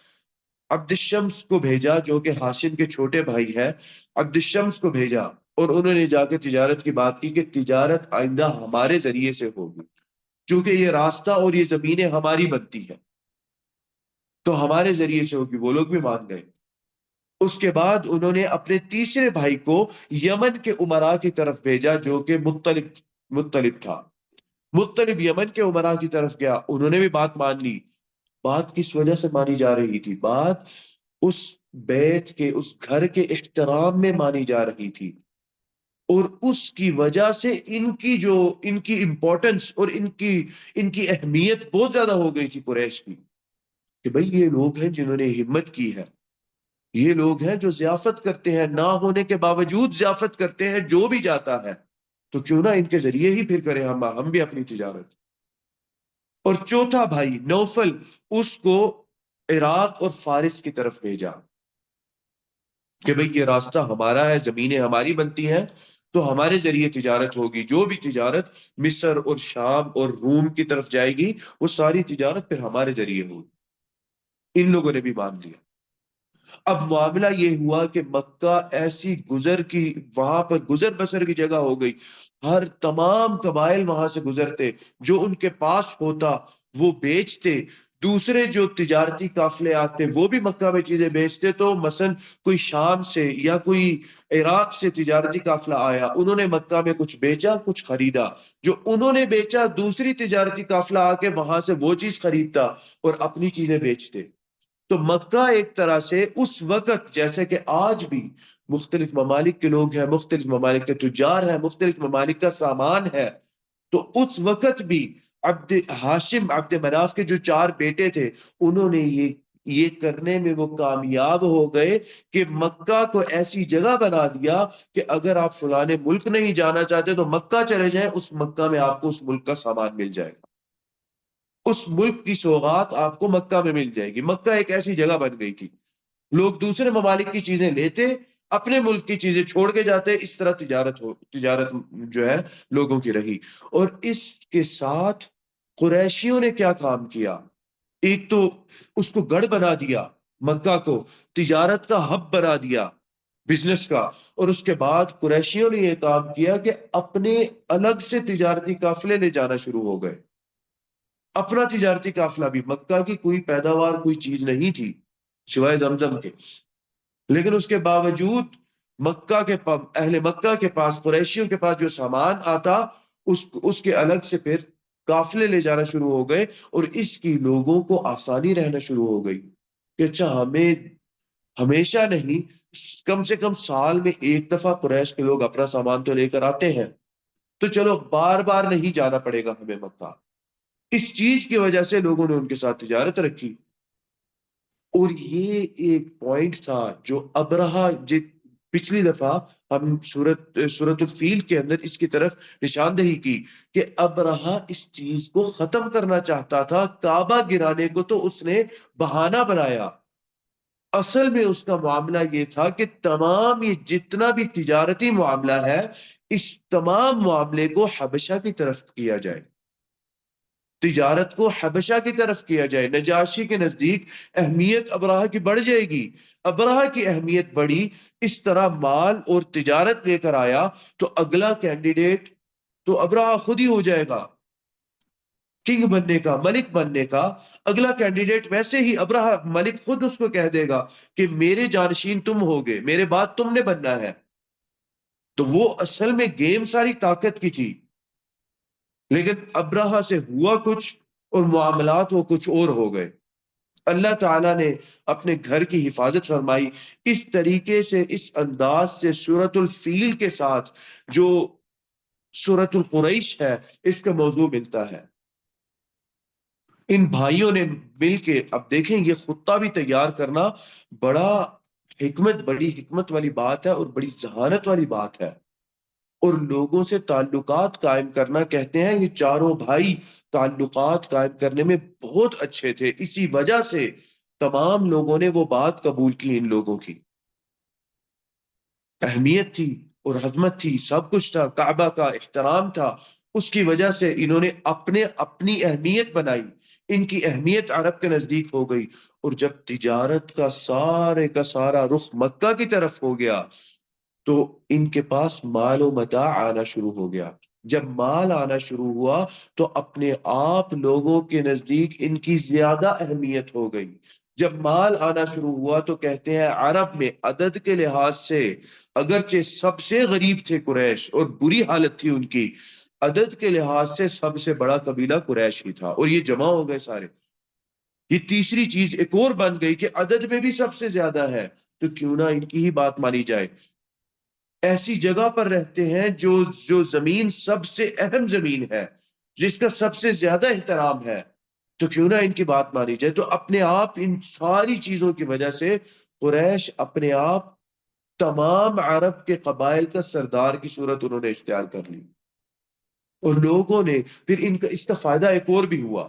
عبد الشمس کو بھیجا، جو کہ ہاشم کے چھوٹے بھائی ہے، عبد الشمس کو بھیجا، اور انہوں نے جا کے تجارت کی بات کی کہ تجارت آئندہ ہمارے ذریعے سے ہوگی، چونکہ یہ راستہ اور یہ زمینیں ہماری بنتی ہیں تو ہمارے ذریعے سے ہوگی۔ وہ لوگ بھی مان گئے۔ اس کے بعد انہوں نے اپنے تیسرے بھائی کو یمن کے امراء کی طرف بھیجا، جو کہ مطلب تھا۔ مطلب یمن کے امراء کی طرف گیا، انہوں نے بھی بات مان لی۔ بات کس وجہ سے مانی جا رہی تھی؟ بات اس بیت کے، اس گھر کے احترام میں مانی جا رہی تھی، اور اس کی وجہ سے ان کی امپورٹنس اور ان کی اہمیت بہت زیادہ ہو گئی تھی قریش کی، کہ بھئی یہ لوگ ہیں جنہوں نے ہمت کی ہے، یہ لوگ ہیں جو ضیافت کرتے ہیں، نہ ہونے کے باوجود ضیافت کرتے ہیں، جو بھی جاتا ہے تو کیوں نہ ان کے ذریعے ہی پھر کریں ہم بھی اپنی تجارت۔ اور چوتھا بھائی نوفل، اس کو عراق اور فارس کی طرف بھیجا کہ بھئی یہ راستہ ہمارا ہے، زمینیں ہماری بنتی ہیں تو ہمارے ذریعے تجارت ہوگی، جو بھی تجارت مصر اور شام اور روم کی طرف جائے گی وہ ساری تجارت پھر ہمارے ذریعے ہوگی۔ ان لوگوں نے بھی مان لیا۔ اب معاملہ یہ ہوا کہ مکہ ایسی وہاں پر گزر بسر کی جگہ ہو گئی، ہر تمام قبائل وہاں سے گزرتے، جو ان کے پاس ہوتا وہ بیچتے، دوسرے جو تجارتی قافلے آتے وہ بھی مکہ میں چیزیں بیچتے۔ تو مثلا کوئی شام سے یا کوئی عراق سے تجارتی قافلہ آیا، انہوں نے مکہ میں کچھ بیچا، کچھ خریدا، جو انہوں نے بیچا دوسری تجارتی قافلہ آ کے وہاں سے وہ چیز خریدتا اور اپنی چیزیں بیچتے۔ تو مکہ ایک طرح سے اس وقت، جیسے کہ آج بھی مختلف ممالک کے لوگ ہیں، مختلف ممالک کے تجار ہیں، مختلف ممالک کا سامان ہے، تو اس وقت بھی ہاشم عبد مناف کے جو چار بیٹے تھے، انہوں نے یہ کرنے میں وہ کامیاب ہو گئے کہ مکہ کو ایسی جگہ بنا دیا کہ اگر آپ فلانے ملک نہیں جانا چاہتے تو مکہ چلے جائیں، اس مکہ میں آپ کو اس ملک کا سامان مل جائے گا، اس ملک کی سوغات آپ کو مکہ میں مل جائے گی۔ مکہ ایک ایسی جگہ بن گئی تھی، لوگ دوسرے ممالک کی چیزیں لیتے، اپنے ملک کی چیزیں چھوڑ کے جاتے، اس طرح تجارت جو ہے لوگوں کی رہی۔ اور اس کے ساتھ قریشیوں نے کیا کام کیا؟ ایک تو اس کو گڑھ بنا دیا، مکہ کو تجارت کا ہب بنا دیا، بزنس کا، اور اس کے بعد قریشیوں نے یہ کام کیا کہ اپنے الگ سے تجارتی قافلے لے جانا شروع ہو گئے۔ اپنا تجارتی قافلہ بھی، مکہ کی کوئی پیداوار کوئی چیز نہیں تھی سوائے زمزم کے، لیکن اس کے باوجود اہل مکہ کے پاس، قریشیوں کے پاس جو سامان آتا اس کے الگ سے پھر قافلے لے جانا شروع ہو گئے، اور اس کی لوگوں کو آسانی رہنا شروع ہو گئی کہ اچھا ہمیں ہمیشہ نہیں، کم سے کم سال میں ایک دفعہ قریش کے لوگ اپنا سامان تو لے کر آتے ہیں، تو چلو بار بار نہیں جانا پڑے گا ہمیں مکہ۔ اس چیز کی وجہ سے لوگوں نے ان کے ساتھ تجارت رکھی، اور یہ ایک پوائنٹ تھا جو ابرہہ، پچھلی دفعہ ہم سورۃ الفیل کے اندر اس کی طرف نشاندہی کی کہ ابرہہ اس چیز کو ختم کرنا چاہتا تھا، کعبہ گرانے کو تو اس نے بہانہ بنایا۔ اصل میں اس کا معاملہ یہ تھا کہ تمام یہ جتنا بھی تجارتی معاملہ ہے، اس تمام معاملے کو حبشہ کی طرف کیا جائے، تجارت کو حبشہ کی طرف کیا جائے۔ نجاشی کے نزدیک اہمیت ابراہہ کی بڑھ جائے گی، ابراہہ کی اہمیت بڑھی، اس طرح مال اور تجارت لے کر آیا، تو اگلا کینڈیڈیٹ تو ابراہہ خود ہی ہو جائے گا، کنگ بننے کا، ملک بننے کا۔ اگلا کینڈیڈیٹ ویسے ہی ابراہہ ملک خود اس کو کہہ دے گا کہ میرے جانشین تم ہوگے، میرے بعد تم نے بننا ہے۔ تو وہ اصل میں گیم ساری طاقت کی تھی، لیکن ابراہہ سے ہوا کچھ اور معاملات وہ کچھ اور ہو گئے۔ اللہ تعالیٰ نے اپنے گھر کی حفاظت فرمائی اس طریقے سے، اس انداز سے، سورۃ الفیل کے ساتھ جو سورۃ القریش ہے اس کا موضوع ملتا ہے۔ ان بھائیوں نے مل کے، اب دیکھیں یہ خطہ بھی تیار کرنا بڑا بڑی حکمت والی بات ہے اور بڑی ذہانت والی بات ہے، اور لوگوں سے تعلقات قائم کرنا، کہتے ہیں یہ چاروں بھائی تعلقات قائم کرنے میں بہت اچھے تھے، اسی وجہ سے تمام لوگوں نے وہ بات قبول کی، ان لوگوں کی اہمیت تھی اور عظمت تھی، سب کچھ تھا، کعبہ کا احترام تھا، اس کی وجہ سے انہوں نے اپنی اہمیت بنائی، ان کی اہمیت عرب کے نزدیک ہو گئی۔ اور جب تجارت کا سارا رخ مکہ کی طرف ہو گیا تو ان کے پاس مال و متاع آنا شروع ہو گیا۔ جب مال آنا شروع ہوا تو اپنے آپ لوگوں کے نزدیک ان کی زیادہ اہمیت ہو گئی۔ جب مال آنا شروع ہوا تو کہتے ہیں عرب میں عدد کے لحاظ سے اگرچہ سب سے غریب تھے قریش اور بری حالت تھی ان کی، عدد کے لحاظ سے سب سے بڑا قبیلہ قریش ہی تھا، اور یہ جمع ہو گئے سارے۔ یہ تیسری چیز ایک اور بن گئی کہ عدد میں بھی سب سے زیادہ ہے، تو کیوں نہ ان کی ہی بات مانی جائے۔ ایسی جگہ پر رہتے ہیں جو زمین سب سے اہم زمین ہے، جس کا سب سے زیادہ احترام ہے، تو کیوں نہ ان کی بات مانی جائے۔ تو اپنے آپ ان ساری چیزوں کی وجہ سے قریش اپنے آپ تمام عرب کے قبائل کا سردار کی صورت انہوں نے اختیار کر لی، اور لوگوں نے پھر اس کا فائدہ ایک اور بھی ہوا۔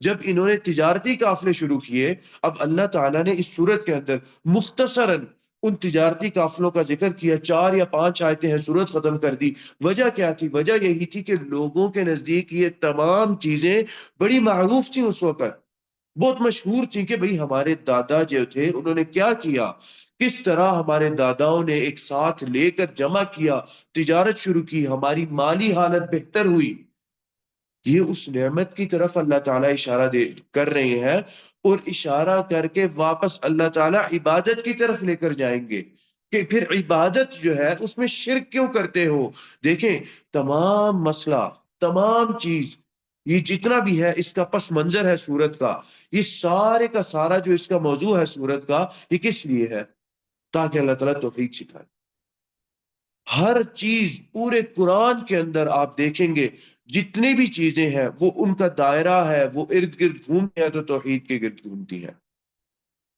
جب انہوں نے تجارتی قافلے شروع کیے، اب اللہ تعالیٰ نے اس صورت کے اندر مختصراً ان تجارتی قافلوں کا ذکر کیا، 4 یا 5 آیتیں ہیں، صورت ختم کر دی۔ وجہ کیا تھی؟ وجہ یہی تھی کہ لوگوں کے نزدیک یہ تمام چیزیں بڑی معروف تھیں، اس وقت بہت مشہور تھی کہ بھئی ہمارے دادا جو تھے انہوں نے کیا کیا، کس طرح ہمارے داداؤں نے ایک ساتھ لے کر جمع کیا، تجارت شروع کی، ہماری مالی حالت بہتر ہوئی۔ یہ اس نعمت کی طرف اللہ تعالیٰ اشارہ کر رہے ہیں، اور اشارہ کر کے واپس اللہ تعالیٰ عبادت کی طرف لے کر جائیں گے کہ پھر عبادت جو ہے اس میں شرک کیوں کرتے ہو۔ دیکھیں تمام مسئلہ، تمام چیز، یہ جتنا بھی ہے اس کا پس منظر ہے سورت کا، یہ سارے کا سارا جو اس کا موضوع ہے سورت کا، یہ کس لیے ہے؟ تاکہ اللہ تعالیٰ توحید سکھائے۔ ہر چیز پورے قرآن کے اندر آپ دیکھیں گے، جتنی بھی چیزیں ہیں وہ ان کا دائرہ ہے، وہ ارد گرد گھومتی ہیں تو توحید کے گرد گھومتی ہے،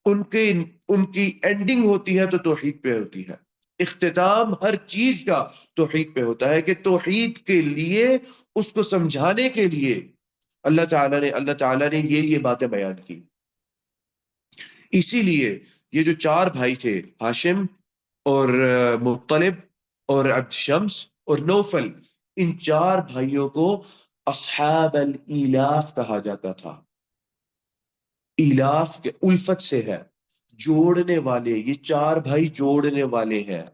ان کی اینڈنگ ہوتی ہے تو توحید پہ ہوتی ہے، اختتام ہر چیز کا توحید پہ ہوتا ہے، کہ توحید کے لیے، اس کو سمجھانے کے لیے اللہ تعالیٰ نے یہ باتیں بیان کی۔ اسی لیے یہ جو 4 بھائی تھے، ہاشم اور مطلب اور عبد شمس اور نوفل، ان 4 بھائیوں کو اصحاب الایلاف کہا جاتا تھا۔ ایلاف کے الفت سے ہے، جوڑنے والے، یہ 4 بھائی جوڑنے والے ہیں۔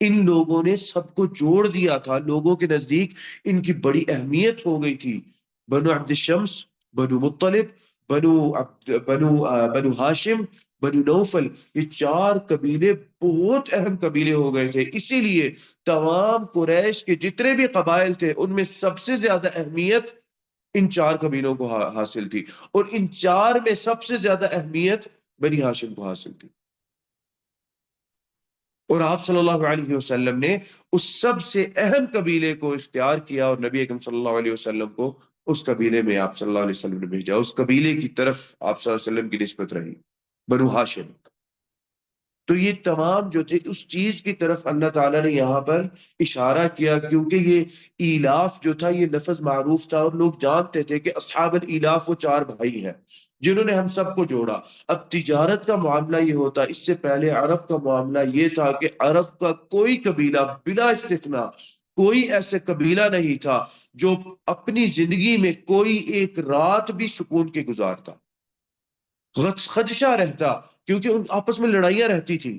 ان لوگوں نے سب کو جوڑ دیا تھا، لوگوں کے نزدیک ان کی بڑی اہمیت ہو گئی تھی۔ بنو عبد الشمس، بنو مطلب، بنو ہاشم، بنو نوفل، یہ 4 قبیلے بہت اہم قبیلے ہو گئے تھے۔ اسی لیے تمام قریش کے جتنے بھی قبائل تھے ان میں سب سے زیادہ اہمیت ان 4 قبیلوں کو حاصل تھی، اور ان 4 میں سب سے زیادہ اہمیت بنی ہاشم کو حاصل تھی۔ اور آپ صلی اللہ علیہ وسلم نے اس سب سے اہم قبیلے کو اختیار کیا، اور نبی اکرم صلی اللہ علیہ وسلم کو اس قبیلے میں آپ صلی اللہ علیہ وسلم نے بھیجا، اس قبیلے کی طرف آپ صلی اللہ علیہ وسلم کی نسبت رہی، بنو ہاشم۔ تو یہ تمام جو تھے اس چیز کی طرف اللہ تعالیٰ نے یہاں پر اشارہ کیا، کیونکہ یہ ایلاف جو تھا یہ لفظ معروف تھا اور لوگ جانتے تھے کہ اصحاب الالاف وہ 4 بھائی ہیں جنہوں نے ہم سب کو جوڑا۔ اب تجارت کا معاملہ یہ ہوتا، اس سے پہلے عرب کا معاملہ یہ تھا کہ عرب کا کوئی قبیلہ بلا استثناء کوئی ایسے قبیلہ نہیں تھا جو اپنی زندگی میں کوئی ایک رات بھی سکون کے گزارتا، خدشہ رہتا، کیونکہ ان آپس میں لڑائیاں رہتی تھی،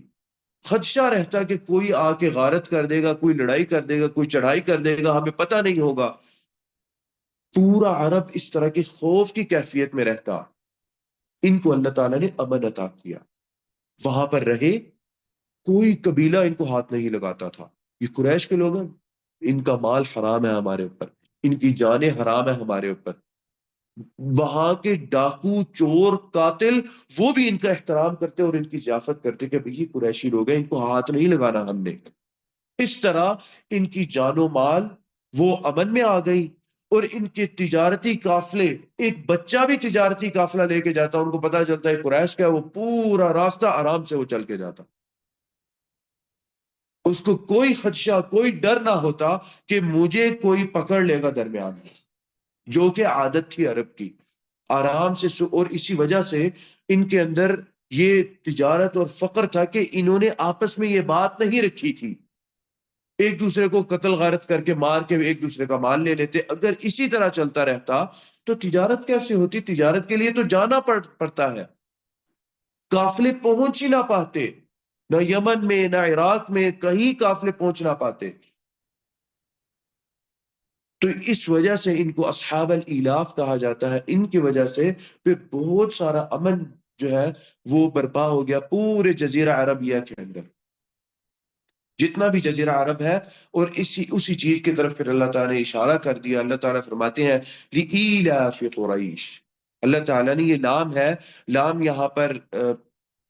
خدشہ رہتا کہ کوئی آ کے غارت کر دے گا، کوئی لڑائی کر دے گا، کوئی چڑھائی کر دے گا، ہمیں پتہ نہیں ہوگا۔ پورا عرب اس طرح کی خوف کی کیفیت میں رہتا۔ ان کو اللہ تعالیٰ نے امن عطا کیا، وہاں پر رہے، کوئی قبیلہ ان کو ہاتھ نہیں لگاتا تھا۔ یہ قریش کے لوگ ہیں، ان کا مال حرام ہے ہمارے اوپر، ان کی جانیں حرام ہے ہمارے اوپر۔ وہاں کے ڈاکو، چور، قاتل وہ بھی ان کا احترام کرتے اور ان کی ضیافت کرتے کہ بھئی یہ قریشی لوگ ہیں، ان کو ہاتھ نہیں لگانا ہم نے۔ اس طرح ان کی جان و مال وہ امن میں آ گئی، اور ان کے تجارتی قافلے، ایک بچہ بھی تجارتی قافلہ لے کے جاتا، ان کو پتا چلتا ہے قریش کا ہے، وہ پورا راستہ آرام سے وہ چل کے جاتا، اس کو کوئی خدشہ، کوئی ڈر نہ ہوتا کہ مجھے کوئی پکڑ لے گا درمیان میں، جو کہ عادت تھی عرب کی، آرام سے اور اسی وجہ سے ان کے اندر یہ تجارت اور فقر تھا کہ انہوں نے آپس میں یہ بات نہیں رکھی تھی، ایک دوسرے کو قتل غارت کر کے مار کے ایک دوسرے کا مال لے لیتے۔ اگر اسی طرح چلتا رہتا تو تجارت کیسے ہوتی؟ تجارت کے لیے تو جانا پڑتا ہے، قافلے پہنچ ہی نہ پاتے، نہ یمن میں نہ عراق میں کہیں قافلے پہنچ نہ پاتے۔ تو اس وجہ سے ان کو اصحاب الالاف کہا جاتا ہے، ان کی وجہ سے پھر بہت سارا امن جو ہے وہ برپا ہو گیا پورے جزیرہ عربیہ کے اندر، جتنا بھی جزیرہ عرب ہے، اور اسی چیز کی طرف پھر اللہ تعالیٰ نے اشارہ کر دیا۔ اللہ تعالیٰ فرماتے ہیں لِإِيلَافِ قُرَيْشٍ، اللہ تعالیٰ نے یہ لام ہے، لام یہاں پر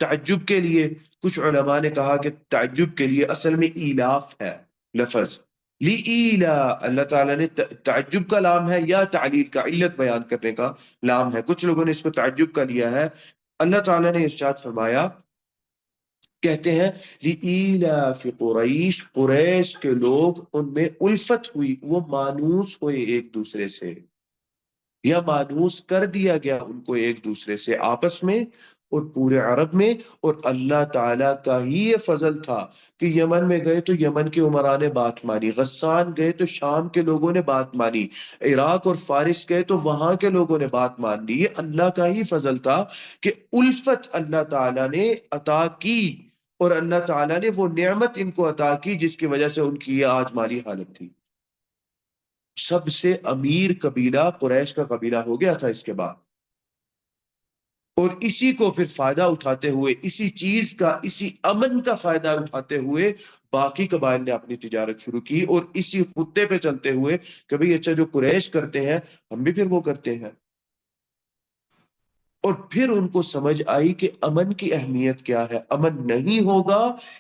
تعجب کے لیے، کچھ علماء نے کہا کہ تعجب کے لیے، اصل میں ایلاف ہے لفظ لِإِيلَا، اللہ تعالیٰ نے تعجب کا لام ہے یا تعلیل کا، علت بیان کرنے کا لام ہے، کچھ لوگوں نے اس کو تعجب کا لیا ہے۔ اللہ تعالیٰ نے ارشاد فرمایا، کہتے ہیں لِإِيلَافِ قُرَيْشٍ، قریش کے لوگ ان میں الفت ہوئی، وہ مانوس ہوئے ایک دوسرے سے، یا مانوس کر دیا گیا ان کو ایک دوسرے سے آپس میں اور پورے عرب میں۔ اور اللہ تعالیٰ کا ہی یہ فضل تھا کہ یمن میں گئے تو یمن کے عمراء نے بات مانی، غسان گئے تو شام کے لوگوں نے بات مانی، عراق اور فارس گئے تو وہاں کے لوگوں نے بات مان لی۔ یہ اللہ کا ہی فضل تھا کہ الفت اللہ تعالیٰ نے عطا کی، اور اللہ تعالیٰ نے وہ نعمت ان کو عطا کی جس کی وجہ سے ان کی یہ آج مالی حالت تھی۔ سب سے امیر قبیلہ قریش کا قبیلہ ہو گیا تھا اس کے بعد، اور اسی کو پھر فائدہ اٹھاتے ہوئے، اسی چیز کا، اسی امن کا فائدہ اٹھاتے ہوئے باقی قبائل نے اپنی تجارت شروع کی، اور اسی خطے پہ چلتے ہوئے کہ بھئی اچھا جو قریش کرتے ہیں ہم بھی پھر وہ کرتے ہیں۔ اور پھر ان کو سمجھ آئی کہ امن کی اہمیت کیا ہے، امن نہیں ہوگا،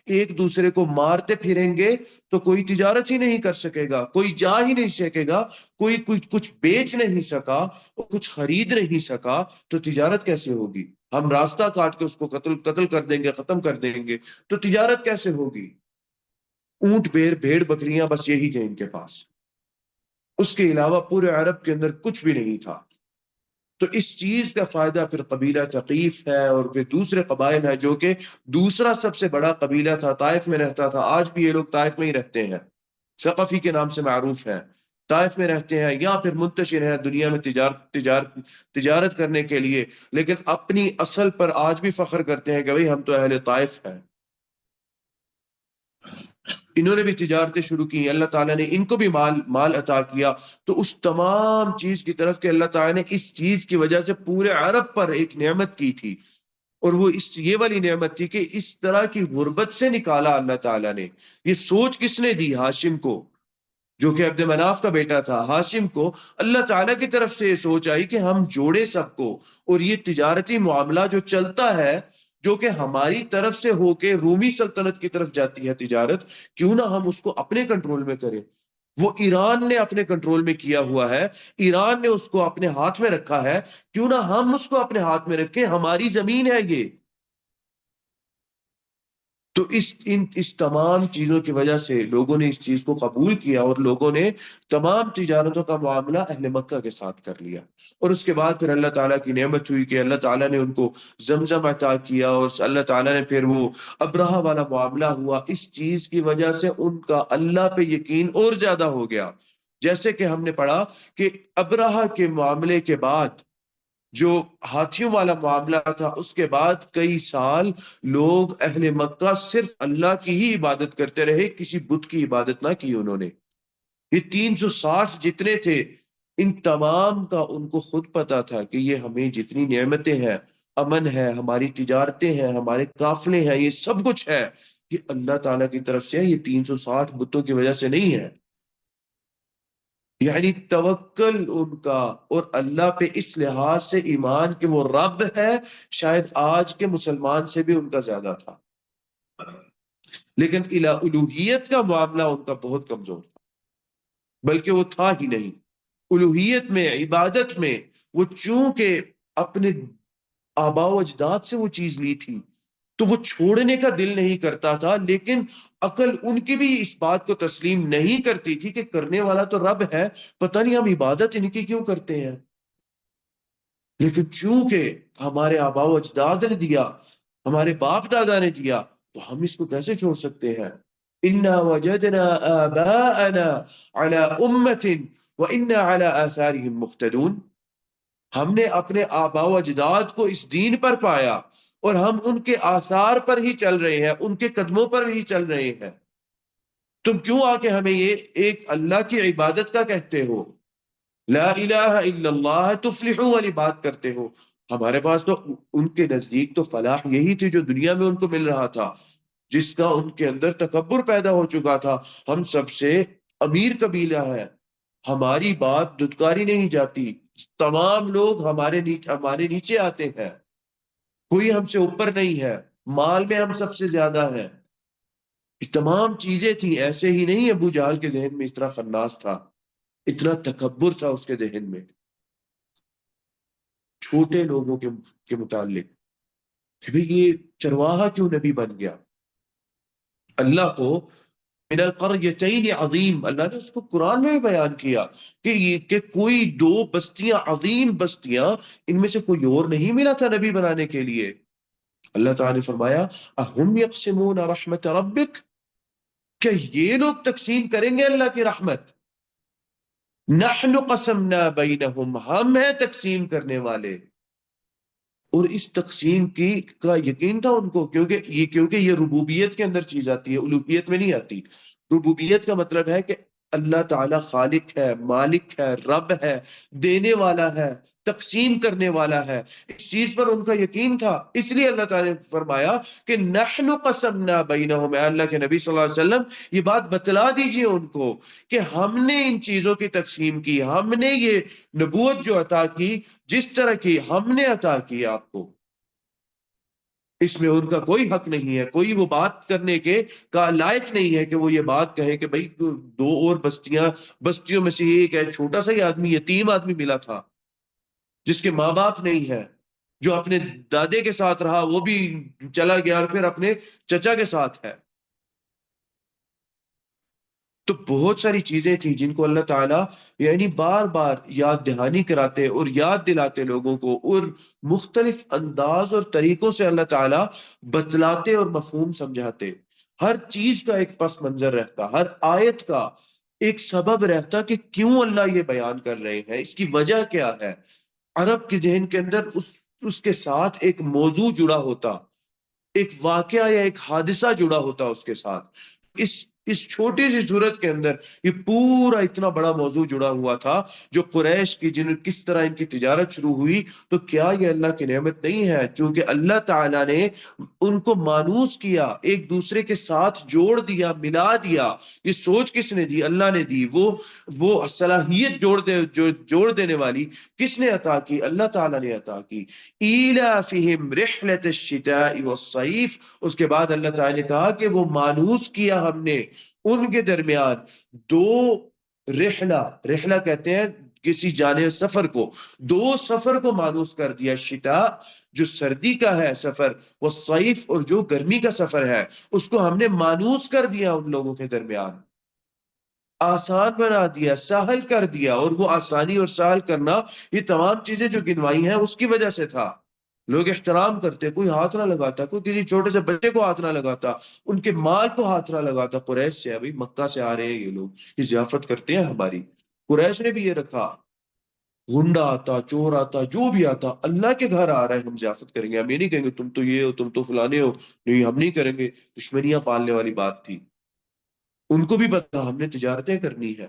ایک دوسرے کو مارتے پھریں گے تو کوئی تجارت ہی نہیں کر سکے گا، کوئی جا ہی نہیں سکے گا، کوئی کچھ بیچ نہیں سکا اور کچھ خرید نہیں سکا، تو تجارت کیسے ہوگی؟ ہم راستہ کاٹ کے اس کو قتل کر دیں گے، ختم کر دیں گے، تو تجارت کیسے ہوگی؟ اونٹ بھیڑ بکریاں بس یہی تھے ان کے پاس، اس کے علاوہ پورے عرب کے اندر کچھ بھی نہیں تھا۔ تو اس چیز کا فائدہ پھر قبیلہ ثقیف ہے، اور پھر دوسرے قبائل ہیں جو کہ دوسرا سب سے بڑا قبیلہ تھا، طائف میں رہتا تھا، آج بھی یہ لوگ طائف میں ہی رہتے ہیں، ثقفی کے نام سے معروف ہیں، طائف میں رہتے ہیں یا پھر منتشر ہیں دنیا میں تجارت کرنے کے لیے، لیکن اپنی اصل پر آج بھی فخر کرتے ہیں کہ بھئی ہم تو اہل طائف ہیں۔ انہوں نے بھی تجارتیں شروع کی، اللہ تعالیٰ نے ان کو بھی مال عطا کیا۔ تو اس تمام چیز کی طرف کہ اللہ تعالیٰ نے اس چیز کی وجہ سے پورے عرب پر ایک نعمت کی تھی، اور وہ یہ والی نعمت تھی کہ اس طرح کی غربت سے نکالا اللہ تعالیٰ نے۔ یہ سوچ کس نے دی؟ ہاشم کو، جو کہ عبد مناف کا بیٹا تھا، ہاشم کو اللہ تعالیٰ کی طرف سے یہ سوچ آئی کہ ہم جوڑے سب کو، اور یہ تجارتی معاملہ جو چلتا ہے، جو کہ ہماری طرف سے ہو کے رومی سلطنت کی طرف جاتی ہے تجارت، کیوں نہ ہم اس کو اپنے کنٹرول میں کریں؟ وہ ایران نے اپنے کنٹرول میں کیا ہوا ہے، ایران نے اس کو اپنے ہاتھ میں رکھا ہے، کیوں نہ ہم اس کو اپنے ہاتھ میں رکھیں؟ ہماری زمین ہے یہ۔ تو اس تمام چیزوں کی وجہ سے لوگوں نے اس چیز کو قبول کیا، اور لوگوں نے تمام تجارتوں کا معاملہ اہل مکہ کے ساتھ کر لیا۔ اور اس کے بعد پھر اللہ تعالیٰ کی نعمت ہوئی کہ اللہ تعالیٰ نے ان کو زمزم عطا کیا، اور اللہ تعالیٰ نے پھر وہ ابرہہ والا معاملہ ہوا، اس چیز کی وجہ سے ان کا اللہ پہ یقین اور زیادہ ہو گیا۔ جیسے کہ ہم نے پڑھا کہ ابرہہ کے معاملے کے بعد جو ہاتھیوں والا معاملہ تھا، اس کے بعد کئی سال لوگ اہل مکہ صرف اللہ کی ہی عبادت کرتے رہے، کسی بت کی عبادت نہ کی انہوں نے۔ یہ 360 جتنے تھے، ان تمام کا ان کو خود پتا تھا کہ یہ ہمیں جتنی نعمتیں ہیں، امن ہے، ہماری تجارتیں ہیں، ہمارے قافلے ہیں، یہ سب کچھ ہے، یہ اللہ تعالیٰ کی طرف سے ہے، یہ 360 بتوں کی وجہ سے نہیں ہے۔ یعنی توکل ان کا اور اللہ پہ اس لحاظ سے ایمان کہ وہ رب ہے، شاید آج کے مسلمان سے بھی ان کا زیادہ تھا، لیکن الوہیت کا معاملہ ان کا بہت کمزور تھا، بلکہ وہ تھا ہی نہیں۔ الوہیت میں، عبادت میں، وہ چونکہ اپنے آباء و اجداد سے وہ چیز لی تھی تو وہ چھوڑنے کا دل نہیں کرتا تھا، لیکن عقل ان کی بھی اس بات کو تسلیم نہیں کرتی تھی کہ کرنے والا تو رب ہے، پتہ نہیں ہم عبادت ان کی کیوں کرتے ہیں۔ لیکن چونکہ ہمارے آباء و اجداد نے دیا، ہمارے باپ دادا نے دیا، تو ہم اس کو کیسے چھوڑ سکتے ہیں؟ اِنَّا وَجَدْنَا آبَاءَنَا عَلَىٰ أُمَّةٍ وَإِنَّا عَلَىٰ آثَارِهِمْ مُقْتَدُونَ۔ ہم نے اپنے آباء و اجداد کو اس دین پر پایا، اور ہم ان کے آثار پر ہی چل رہے ہیں، ان کے قدموں پر ہی چل رہے ہیں۔ تم کیوں آ کے ہمیں یہ ایک اللہ کی عبادت کا کہتے ہو، لا الہ الا اللہ تفلحوا والی بات کرتے ہو؟ ہمارے پاس تو ان کے نزدیک تو فلاح یہی تھی جو دنیا میں ان کو مل رہا تھا، جس کا ان کے اندر تکبر پیدا ہو چکا تھا۔ ہم سب سے امیر قبیلہ ہے، ہماری بات دھتکاری نہیں جاتی، تمام لوگ ہمارے نیچے آتے ہیں، کوئی ہم سے اوپر نہیں ہے، مال میں ہم سب سے زیادہ ہیں۔ یہ تمام چیزیں تھیں، ایسے ہی نہیں ابو جہل کے ذہن میں اتنا خناس تھا، اتنا تکبر تھا اس کے ذہن میں چھوٹے لوگوں کے متعلق کہ بھئی یہ چرواہا کیوں نبی بن گیا؟ اللہ کو من القریتین عظیم، اللہ نے اس کو قرآن میں بھی بیان کیا کہ کوئی دو بستیاں، عظیم بستیاں، ان میں سے کوئی اور نہیں ملا تھا نبی بنانے کے لیے۔ اللہ تعالیٰ نے فرمایا اہم یقسمون رحمت ربک، کہ یہ لوگ تقسیم کریں گے اللہ کی رحمت؟ نحن قسمنا بینہم، ہم ہیں تقسیم کرنے والے۔ اور اس تقسیم کا یقین تھا ان کو، کیونکہ یہ ربوبیت کے اندر چیز آتی ہے، الوہیت میں نہیں آتی۔ ربوبیت کا مطلب ہے کہ اللہ تعالیٰ خالق ہے، مالک ہے، رب ہے، دینے والا ہے، تقسیم کرنے والا ہے، اس چیز پر ان کا یقین تھا۔ اس لیے اللہ تعالیٰ نے فرمایا کہ نحن قسمنا بینہم، اے اللہ کے نبی صلی اللہ علیہ وسلم یہ بات بتلا دیجئے ان کو کہ ہم نے ان چیزوں کی تقسیم کی، ہم نے یہ نبوت جو عطا کی، جس طرح کی ہم نے عطا کی آپ کو، اس میں ان کا کوئی حق نہیں ہے، کوئی وہ بات کرنے کے کا لائق نہیں ہے کہ وہ یہ بات کہے کہ بھئی دو اور بستیوں میں سے ایک ہے، چھوٹا سا ہی آدمی، یتیم آدمی ملا تھا جس کے ماں باپ نہیں ہے، جو اپنے دادے کے ساتھ رہا وہ بھی چلا گیا، اور پھر اپنے چچا کے ساتھ ہے۔ تو بہت ساری چیزیں تھیں جن کو اللہ تعالیٰ یعنی بار بار یاد دہانی کراتے اور یاد دلاتے لوگوں کو، اور مختلف انداز اور طریقوں سے اللہ تعالیٰ بتلاتے اور مفہوم سمجھاتے۔ ہر چیز کا ایک پس منظر رہتا، ہر آیت کا ایک سبب رہتا کہ کیوں اللہ یہ بیان کر رہے ہیں، اس کی وجہ کیا ہے۔ عرب کے ذہن کے اندر اس کے ساتھ ایک موضوع جڑا ہوتا، ایک واقعہ یا ایک حادثہ جڑا ہوتا اس کے ساتھ۔ اس چھوٹی سی صورت کے اندر یہ پورا اتنا بڑا موضوع جڑا ہوا تھا، جو قریش کی کس طرح ان کی تجارت شروع ہوئی۔ تو کیا یہ اللہ کی نعمت نہیں ہے؟ چونکہ اللہ تعالیٰ نے ان کو مانوس کیا، ایک دوسرے کے ساتھ جوڑ دیا، ملا دیا۔ یہ سوچ کس نے دی؟ اللہ نے دی۔ وہ صلاحیت جوڑ دینے والی کس نے عطا کی؟ اللہ تعالیٰ نے عطا کی۔ ایلافہم رحلۃ الشتاء والصیف، اس کے بعد اللہ تعالیٰ نے کہا کہ وہ مانوس کیا ہم نے ان کے درمیان دو رحلہ کہتے ہیں کسی جانے سفر کو، دو سفر کو مانوس کر دیا، شتاء جو سردی کا ہے سفر، وہ صیف اور جو گرمی کا سفر ہے اس کو ہم نے مانوس کر دیا ان لوگوں کے درمیان، آسان بنا دیا، سہل کر دیا۔ اور وہ آسانی اور سہل کرنا یہ تمام چیزیں جو گنوائی ہیں اس کی وجہ سے تھا۔ لوگ احترام کرتے، کوئی ہاتھ نہ لگاتا، کوئی کسی چھوٹے سے بچے کو ہاتھ نہ لگاتا، ان کے مال کو ہاتھ نہ لگاتا۔ قریش سے ابھی مکہ سے آ رہے ہیں یہ لوگ، یہ ضیافت کرتے ہیں ہماری۔ قریش نے بھی یہ رکھا، گنڈا آتا، چور آتا، جو بھی آتا، اللہ کے گھر آ رہا ہے ہم ضیافت کریں گے، ہم یہ نہیں کہیں گے تم تو یہ ہو، تم تو فلانے ہو، نہیں ہم نہیں کریں گے۔ دشمنیاں پالنے والی بات تھی، ان کو بھی پتا ہم نے تجارتیں کرنی ہے۔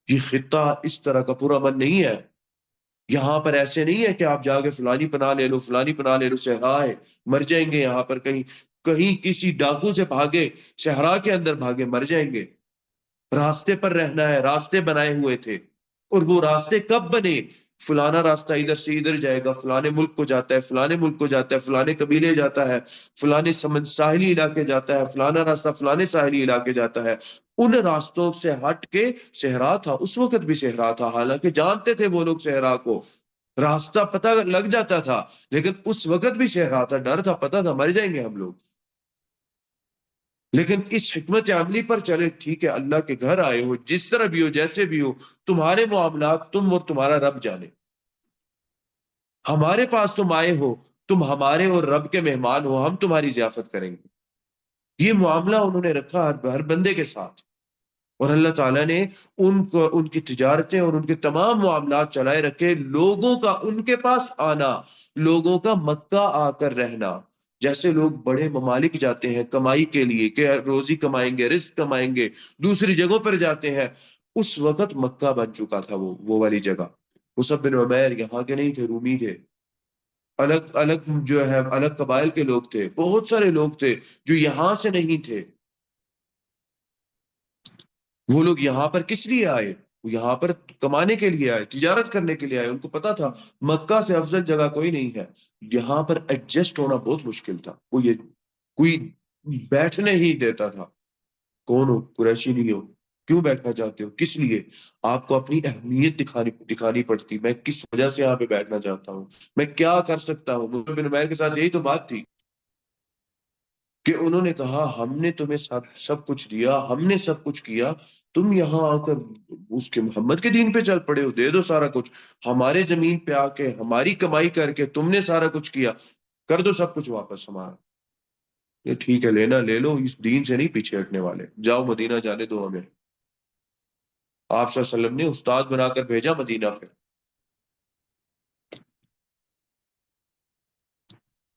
یہ خطہ اس طرح کا پورا من نہیں ہے، یہاں پر ایسے نہیں ہے کہ آپ جا کے فلانی پناہ لے لو، فلانی پناہ لے لو، صحرا ہے مر جائیں گے یہاں پر، کہیں کہیں کسی ڈاکو سے بھاگے، صحرا کے اندر بھاگے مر جائیں گے۔ راستے پر رہنا ہے، راستے بنائے ہوئے تھے، اور وہ راستے کب بنے؟ فلانا راستہ ادھر سے ادھر جائے گا، فلانے ملک کو جاتا ہے، فلانے ملک کو جاتا ہے، فلانے قبیلے جاتا ہے، فلانے ساحلی علاقے جاتا ہے، فلانا راستہ فلانے ساحلی علاقے جاتا ہے۔ ان راستوں سے ہٹ کے صحرا تھا، اس وقت بھی صحرا تھا، حالانکہ جانتے تھے وہ لوگ صحرا کو، راستہ پتہ لگ جاتا تھا، لیکن اس وقت بھی صحرا تھا، ڈر تھا، پتہ تھا مر جائیں گے ہم لوگ۔ لیکن اس حکمت عملی پر چلے، ٹھیک ہے اللہ کے گھر آئے ہو، جس طرح بھی ہو، جیسے بھی ہو، تمہارے معاملات تم اور تمہارا رب جانے، ہمارے پاس تم آئے ہو، تم ہمارے اور رب کے مہمان ہو، ہم تمہاری ضیافت کریں گے۔ یہ معاملہ انہوں نے رکھا ہر بندے کے ساتھ، اور اللہ تعالیٰ نے ان کو، ان کی تجارتیں اور ان کے تمام معاملات چلائے رکھے۔ لوگوں کا ان کے پاس آنا، لوگوں کا مکہ آ کر رہنا، جیسے لوگ بڑے ممالک جاتے ہیں کمائی کے لیے کہ روزی کمائیں گے، رزق کمائیں گے، دوسری جگہوں پر جاتے ہیں، اس وقت مکہ بن چکا تھا وہ والی جگہ۔ مصعب بن عمیر یہاں کے نہیں تھے، رومی تھے، الگ الگ جو ہے الگ قبائل کے لوگ تھے، بہت سارے لوگ تھے جو یہاں سے نہیں تھے۔ وہ لوگ یہاں پر کس لیے آئے؟ وہ یہاں پر کمانے کے لیے آئے، تجارت کرنے کے لیے آئے، ان کو پتا تھا مکہ سے افضل جگہ کوئی نہیں ہے، یہاں پر ایڈجسٹ ہونا بہت مشکل تھا، کوئی بیٹھنے ہی دیتا تھا۔ کون ہو؟ قریشی نہیں ہو؟ کیوں بیٹھنا چاہتے ہو؟ کس لیے؟ آپ کو اپنی اہمیت دکھانی پڑتی، میں کس وجہ سے یہاں پہ بیٹھنا چاہتا ہوں، میں کیا کر سکتا ہوں۔ مصعب بن عمیر کے ساتھ یہی تو بات تھی کہ انہوں نے کہا ہم نے تمہیں سب کچھ دیا، ہم نے سب کچھ کیا، تم یہاں آ کر اس کے محمد کے دین پہ چل پڑے ہو، دے دو سارا کچھ، ہمارے زمین پہ آ کے ہماری کمائی کر کے تم نے سارا کچھ کیا، کر دو سب کچھ واپس ہمارا۔ یہ ٹھیک ہے، لینا لے لو، اس دین سے نہیں پیچھے ہٹنے والے، جاؤ مدینہ جانے دو ہمیں۔ آپ صلی اللہ علیہ وسلم نے استاد بنا کر بھیجا مدینہ پہ۔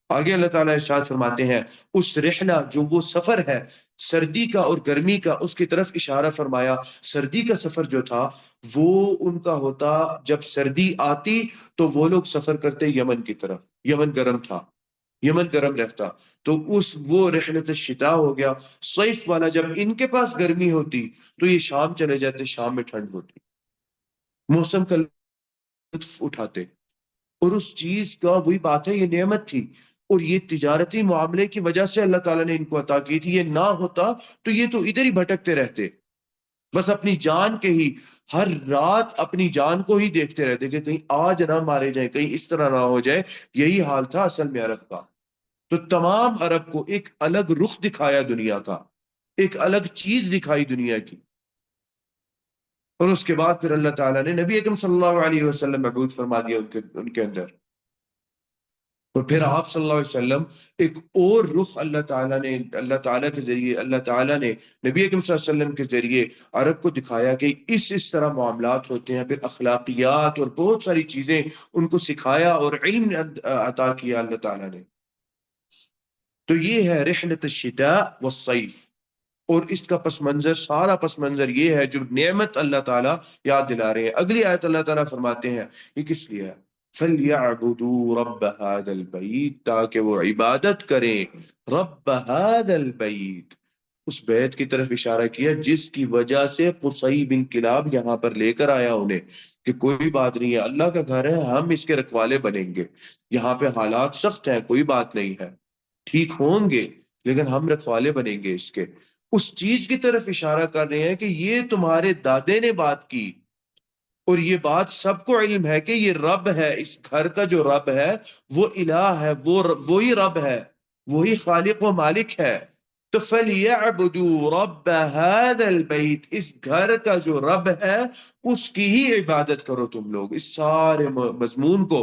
آگے اللہ تعالیٰ ارشاد فرماتے ہیں، اس رحلہ جو وہ سفر ہے سردی کا اور گرمی کا، اس کی طرف اشارہ فرمایا۔ سردی کا سفر جو تھا وہ ان کا ہوتا، جب سردی آتی تو وہ لوگ سفر کرتے یمن کی طرف، یمن گرم تھا، یمن گرم رہتا، تو وہ رحلت الشتاء ہو گیا۔ صیف والا جب ان کے پاس گرمی ہوتی تو یہ شام چلے جاتے، شام میں ٹھنڈ ہوتی، موسم کا لطف اٹھاتے۔ اور اس چیز کا وہی بات ہے، یہ نعمت تھی، اور یہ تجارتی معاملے کی وجہ سے اللہ تعالیٰ نے ان کو عطا کی تھی۔ یہ نہ ہوتا تو یہ تو ادھر ہی بھٹکتے رہتے، بس اپنی جان کے ہی، ہر رات اپنی جان کو ہی دیکھتے رہتے کہ کہیں آج نہ مارے جائیں، کہیں اس طرح نہ ہو جائے۔ یہی حال تھا اصل میں عرب کا۔ تو تمام عرب کو ایک الگ رخ دکھایا دنیا کا، ایک الگ چیز دکھائی دنیا کی۔ اور اس کے بعد پھر اللہ تعالیٰ نے نبی اکرم صلی اللہ علیہ وسلم مبعوث فرما دیا ان کے اندر، اور پھر آپ صلی اللہ علیہ وسلم ایک اور رخ اللہ تعالیٰ کے ذریعے، اللہ تعالیٰ نے نبی اکرم صلی اللہ علیہ وسلم کے ذریعے عرب کو دکھایا کہ اس طرح معاملات ہوتے ہیں، پھر اخلاقیات اور بہت ساری چیزیں ان کو سکھایا اور علم عطا کیا اللہ تعالیٰ نے۔ تو یہ ہے رحلت الشتاء والصیف، اور اس کا پس منظر، سارا پس منظر یہ ہے جو نعمت اللہ تعالیٰ یاد دلا رہے ہیں۔ اگلی آیت اللہ تعالیٰ فرماتے ہیں یہ کس لیے ہے؟ فَلْيَعْبُدُوا رَبَّ هَذَا الْبَيْتِ، تاکہ وہ عبادت کریں رب هذا البیت، اس بیت کی طرف اشارہ کیا جس کی وجہ سے قصی بن کلاب یہاں پر لے کر آیا انہیں، کہ کوئی بات نہیں ہے، اللہ کا گھر ہے، ہم اس کے رکھوالے بنیں گے، یہاں پہ حالات سخت ہیں، کوئی بات نہیں ہے، ٹھیک ہوں گے، لیکن ہم رکھوالے بنیں گے اس کے۔ اس چیز کی طرف اشارہ کر رہے ہیں کہ یہ تمہارے دادے نے بات کی، اور یہ بات سب کو علم ہے کہ یہ رب ہے، اس گھر کا جو رب ہے وہ الہ ہے، وہی رب ہے، وہی خالق و مالک ہے۔ تو فَلْيَعْبُدُوا رَبَّ هَذَا الْبَيْتِ، اس گھر کا جو رب ہے اس کی ہی عبادت کرو تم لوگ۔ اس سارے مضمون کو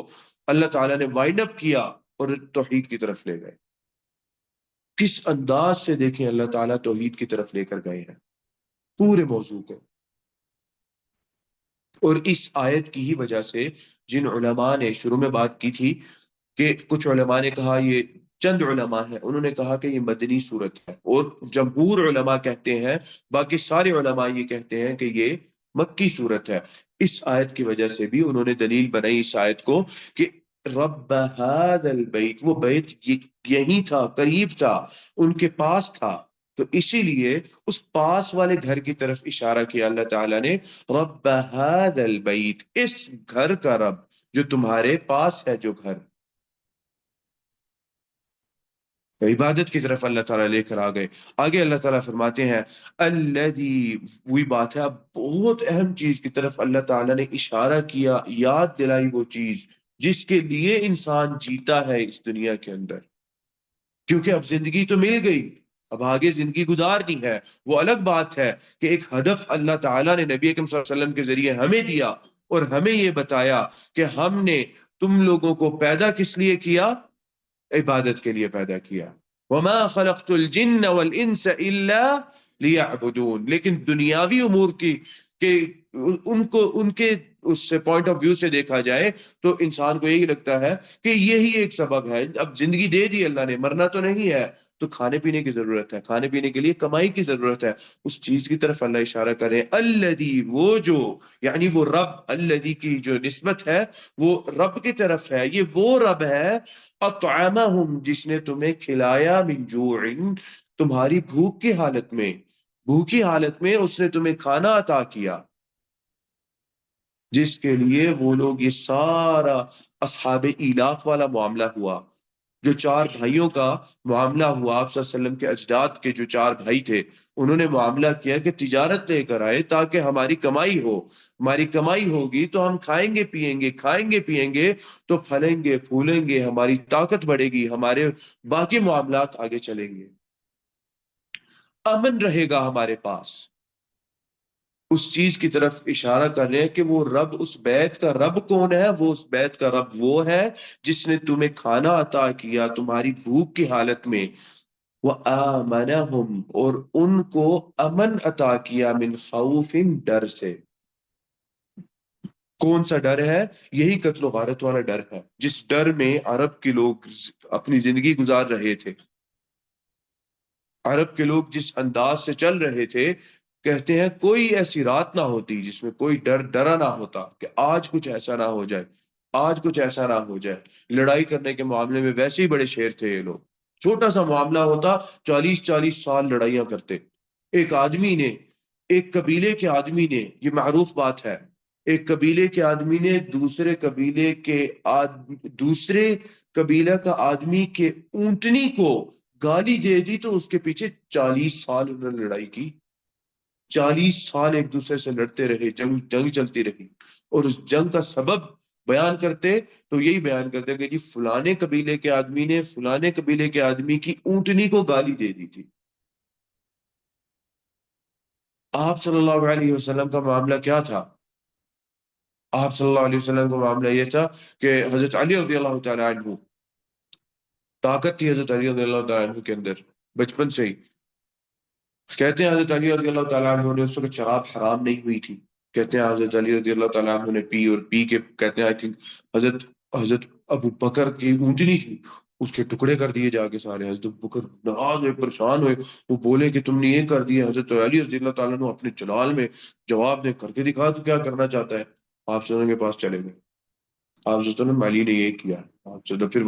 اللہ تعالیٰ نے وائنڈ اپ کیا اور توحید کی طرف لے گئے۔ کس انداز سے دیکھیں اللہ تعالیٰ توحید کی طرف لے کر گئے ہیں پورے موضوع کو۔ اور اس آیت کی ہی وجہ سے جن علماء نے شروع میں بات کی تھی کہ کچھ علماء نے کہا، یہ چند علماء ہیں انہوں نے کہا کہ یہ مدنی صورت ہے، اور جمہور علماء کہتے ہیں، باقی سارے علماء یہ کہتے ہیں کہ یہ مکی صورت ہے۔ اس آیت کی وجہ سے بھی انہوں نے دلیل بنائی اس آیت کو کہ رب هذا البیت، وہ بیت یہی تھا، قریب تھا، ان کے پاس تھا، تو اسی لیے اس پاس والے گھر کی طرف اشارہ کیا اللہ تعالیٰ نے، رب هذا البیت، اس گھر کا رب جو تمہارے پاس ہے، جو گھر عبادت کی طرف اللہ تعالیٰ لے کر آ گئے۔ آگے اللہ تعالیٰ فرماتے ہیں الذی، وہی بات ہے، اب بہت اہم چیز کی طرف اللہ تعالیٰ نے اشارہ کیا، یاد دلائی وہ چیز جس کے لیے انسان جیتا ہے اس دنیا کے اندر، کیونکہ اب زندگی تو مل گئی، اب آگے زندگی گزارنی ہے۔ وہ الگ بات ہے کہ ایک ہدف اللہ تعالیٰ نے نبی اکرم صلی اللہ علیہ وسلم کے ذریعے ہمیں دیا اور ہمیں یہ بتایا کہ ہم نے تم لوگوں کو پیدا کس لیے کیا؟ عبادت کے لیے پیدا کیا۔ وما خلقت الجن والانس الا لیعبدون، لیکن دنیاوی امور کی کہ ان کے اس سے پوائنٹ آف ویو سے دیکھا جائے تو انسان کو یہی لگتا ہے کہ یہی ایک سبب ہے، اب زندگی دے دی اللہ نے، مرنا تو نہیں ہے، تو کھانے پینے کی ضرورت ہے، کھانے پینے کے لیے کمائی کی ضرورت ہے، اس چیز کی طرف اللہ اشارہ کرے۔ الذی، وہ جو، یعنی وہ رب، الذی کی جو نسبت ہے وہ رب کی طرف ہے، یہ وہ رب ہے اطعمہم، جس نے تمہیں کھلایا، من جوع، تمہاری بھوک کی حالت میں، بھوکی حالت میں اس نے تمہیں کھانا عطا کیا، جس کے لیے وہ لوگ، یہ سارا اصحاب ایلاف والا معاملہ ہوا، جو چار بھائیوں کا معاملہ ہوا، آپ صلی اللہ علیہ وسلم کے اجداد کے جو چار بھائی تھے انہوں نے معاملہ کیا کہ تجارت لے کر آئے تاکہ ہماری کمائی ہو، ہماری کمائی ہوگی تو ہم کھائیں گے پیئیں گے، کھائیں گے پیئیں گے تو پھلیں گے پھولیں گے، ہماری طاقت بڑھے گی، ہمارے باقی معاملات آگے چلیں گے، امن رہے گا ہمارے پاس۔ اس چیز کی طرف اشارہ کر رہے ہیں کہ وہ رب، اس بیت کا رب کون ہے؟ وہ اس بیت کا رب وہ ہے جس نے تمہیں کھانا عطا کیا تمہاری بھوک کی حالت میں، وَآمَنَهُمْ، اور ان کو امن عطا کیا، من خوف، ڈر سے۔ کون سا ڈر ہے؟ یہی قتل و غارت والا ڈر ہے، جس ڈر میں عرب کے لوگ اپنی زندگی گزار رہے تھے، عرب کے لوگ جس انداز سے چل رہے تھے، کہتے ہیں کوئی ایسی رات نہ ہوتی جس میں کوئی ڈرا نہ ہوتا کہ آج کچھ ایسا نہ ہو جائے، آج کچھ ایسا نہ ہو جائے۔ لڑائی کرنے کے معاملے میں ویسے ہی بڑے شیر تھے یہ لوگ، چھوٹا سا معاملہ ہوتا 40 لڑائیاں کرتے۔ ایک آدمی نے، ایک قبیلے کے آدمی نے، یہ معروف بات ہے، ایک قبیلے کے آدمی نے دوسرے قبیلہ کا آدمی کے اونٹنی کو گالی دے دی تو اس کے پیچھے 40 انہوں نے لڑائی کی، 40 ایک دوسرے سے لڑتے رہے، جنگ چلتی رہی، اور اس جنگ کا سبب بیان کرتے تو یہی بیان کرتے کہ جی فلانے قبیلے کے آدمی نے فلانے قبیلے کے آدمی کی اونٹنی کو گالی دے دی تھی۔ آپ صلی اللہ علیہ وسلم کا معاملہ کیا تھا؟ آپ صلی اللہ علیہ وسلم کا معاملہ یہ تھا کہ حضرت علی رضی اللہ تعالیٰ عنہ، طاقت تھی حضرت علی رضی اللہ تعالیٰ عنہ کے اندر بچپن سے ہی۔ کہتے ہیں حضرت علی رضی اللہ تعالیٰ عنہ نے، اس وقت شراب حرام نہیں ہوئی تھی، کہتے ہیں حضرت علی رضی اللہ تعالیٰ عنہ نے پی، اور پی کے کہتے ہیں آئی تھنک حضرت ابو بکر کی اونٹنی تھی، اس کے ٹکڑے کر دیے جا کے سارے۔ حضرت ابو بکر ناراض ہوئے، پریشان ہوئے، وہ بولے کہ تم نے یہ کر دیا۔ حضرت علی رضی اللہ تعالیٰ عنہ اپنے جلال میں جواب دے کر کے دکھا تو کیا کرنا چاہتا ہے، آپ صلی اللہ کے پاس چلے گئے۔ آپ صلی اللہ علیہ وسلم، علی نے یہ کیا، آپ صلی اللہ، پھر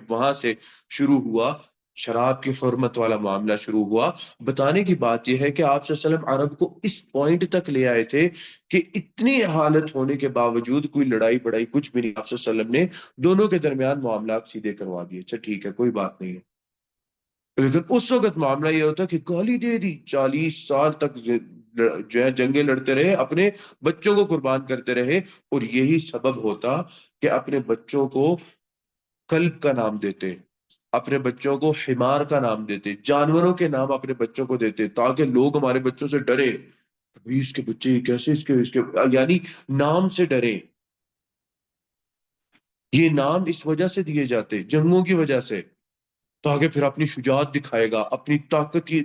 وہاں سے شروع ہوا شراب کی حرمت والا معاملہ شروع ہوا۔ بتانے کی بات یہ ہے کہ آپ صلی اللہ علیہ وسلم عرب کو اس پوائنٹ تک لے آئے تھے کہ اتنی حالت ہونے کے باوجود کوئی لڑائی بڑائی کچھ بھی نہیں، آپ صلی اللہ علیہ وسلم نے دونوں کے درمیان معاملات سیدھے کروا دیے، اچھا ٹھیک ہے کوئی بات نہیں ہے۔ لیکن اس وقت معاملہ یہ ہوتا کہ گالی دے دی، 40 سال تک جو ہے جنگیں لڑتے رہے، اپنے بچوں کو قربان کرتے رہے، اور یہی سبب ہوتا کہ اپنے بچوں کو کلب کا نام دیتے، اپنے بچوں کو حمار کا نام دیتے، جانوروں کے نام اپنے بچوں کو دیتے، تاکہ لوگ ہمارے بچوں سے ڈرے، بھئی اس کے بچے کیسے، اس کے یعنی نام سے ڈرے۔ یہ نام اس وجہ سے دیے جاتے، جنگوں کی وجہ سے، تاکہ پھر اپنی شجاعت دکھائے گا، اپنی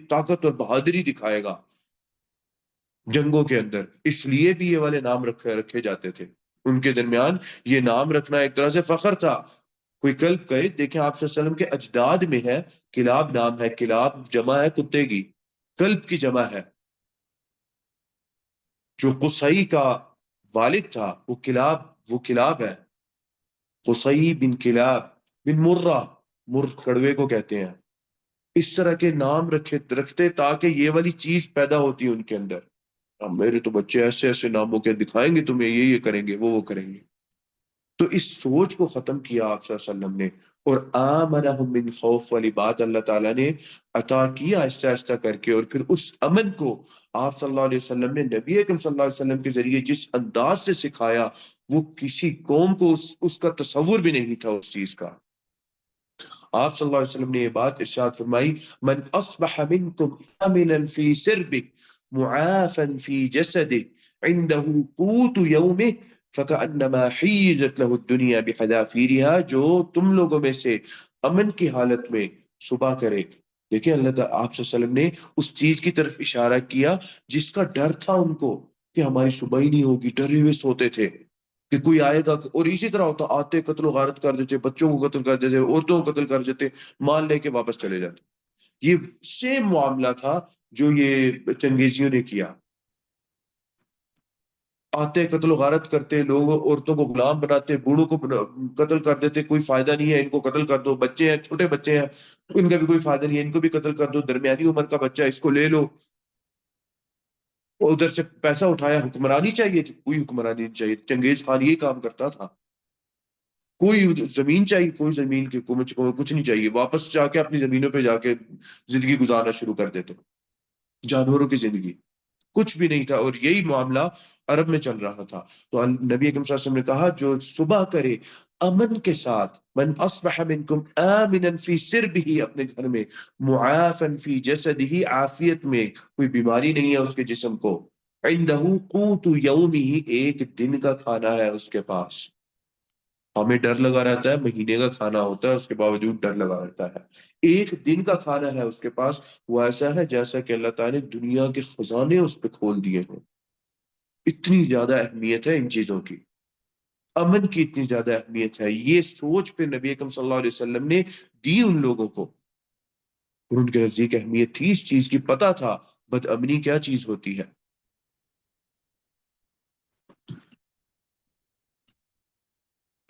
طاقت اور بہادری دکھائے گا جنگوں کے اندر، اس لیے بھی یہ والے نام رکھے جاتے تھے۔ ان کے درمیان یہ نام رکھنا ایک طرح سے فخر تھا۔ کوئی کلب کہے، دیکھیں آپ صلی اللہ علیہ وسلم کے اجداد میں ہے کلاب نام ہے، کلاب جمع ہے کتے کی، کلب کی جمع ہے۔ جو قصی کا والد تھا وہ کلاب ہے، قصی بن کلاب بن مرہ، مر کڑوے کو کہتے ہیں۔ اس طرح کے نام رکھتے تاکہ یہ والی چیز پیدا ہوتی ان کے اندر، میرے تو بچے ایسے ایسے ناموں کے دکھائیں گے تمہیں، یہ کریں گے، وہ کریں گے۔ تو اس سوچ کو ختم کیا آپ صلی اللہ علیہ وسلم نے، اور آمنہم من خوف والی بات اللہ تعالیٰ نے عطا کی آہستہ آہستہ کر کے، اور پھر اس امن کو آپ صلی اللہ علیہ وسلم نے نبی اکرم صلی اللہ علیہ وسلم کے ذریعے جس انداز سے سکھایا، وہ کسی قوم کو اس کا تصور بھی نہیں تھا اس چیز کا۔ آپ صلی اللہ علیہ وسلم نے یہ بات ارشاد فرمائی، من اصبح منکم آمنا فی سربه معافا فی جسده عنده قوت یومه فکأنما حیزت له الدنیا بحذافیرها، جو تم لوگوں میں سے امن کی حالت میں صبح کرے، لیکن اللہ تعالیٰ آپ صلی اللہ علیہ وسلم نے اس چیز کی طرف اشارہ کیا جس کا ڈر تھا ان کو، کہ ہماری صبح ہی نہیں ہوگی، ڈرے ہوئے سوتے تھے کہ کوئی آئے گا، اور اسی طرح ہوتا، آتے قتل و غارت کر دیتے، بچوں کو قتل کر دیتے، عورتوں کو قتل کر دیتے، مال لے کے واپس چلے جاتے۔ یہ سیم معاملہ تھا جو یہ چنگیزیوں نے کیا، آتے قتل و غارت کرتے، لوگ عورتوں کو غلام بناتے، بوڑھوں کو قتل کر دیتے، کوئی فائدہ نہیں ہے ان کو قتل کر دو، بچے ہیں چھوٹے بچے ہیں ان کا بھی کوئی فائدہ نہیں ہے، ان کو بھی قتل کر دو، درمیانی عمر کا بچہ ہے اس کو لے لو، اور ادھر سے پیسہ اٹھایا، حکمرانی چاہیے تھی، کوئی حکمرانی نہیں چاہیے، چنگیز خان یہ کام کرتا تھا، کوئی زمین چاہیے، کوئی زمین کی حکومت کچھ نہیں چاہیے، واپس جا کے اپنی زمینوں پہ جا کے زندگی گزارنا شروع کر دیتے، جانوروں کی زندگی، کچھ بھی نہیں تھا، اور یہی معاملہ عرب میں چل رہا تھا۔ تو نبی اکرم صلی اللہ علیہ وسلم نے کہا جو صبح کرے امن کے ساتھ، من اصبح منکم آمنا فی سربہ، اپنے گھر میں، معافا فی جسدہ، عافیت میں، کوئی بیماری نہیں ہے اس کے جسم کو، عنده قوت یومہ، ایک دن کا کھانا ہے اس کے پاس۔ ہمیں ڈر لگا رہتا ہے، مہینے کا کھانا ہوتا ہے اس کے باوجود ڈر لگا رہتا ہے، ایک دن کا کھانا ہے اس کے پاس، وہ ایسا ہے جیسا کہ اللہ تعالیٰ نے دنیا کے خزانے اس پہ کھول دیے ہیں۔ اتنی زیادہ اہمیت ہے ان چیزوں کی، امن کی اتنی زیادہ اہمیت ہے، یہ سوچ پہ نبی اکرم صلی اللہ علیہ وسلم نے دی ان لوگوں کو، اور ان کے نزدیک اہمیت تھی اس چیز کی، پتا تھا بد امنی کیا چیز ہوتی ہے۔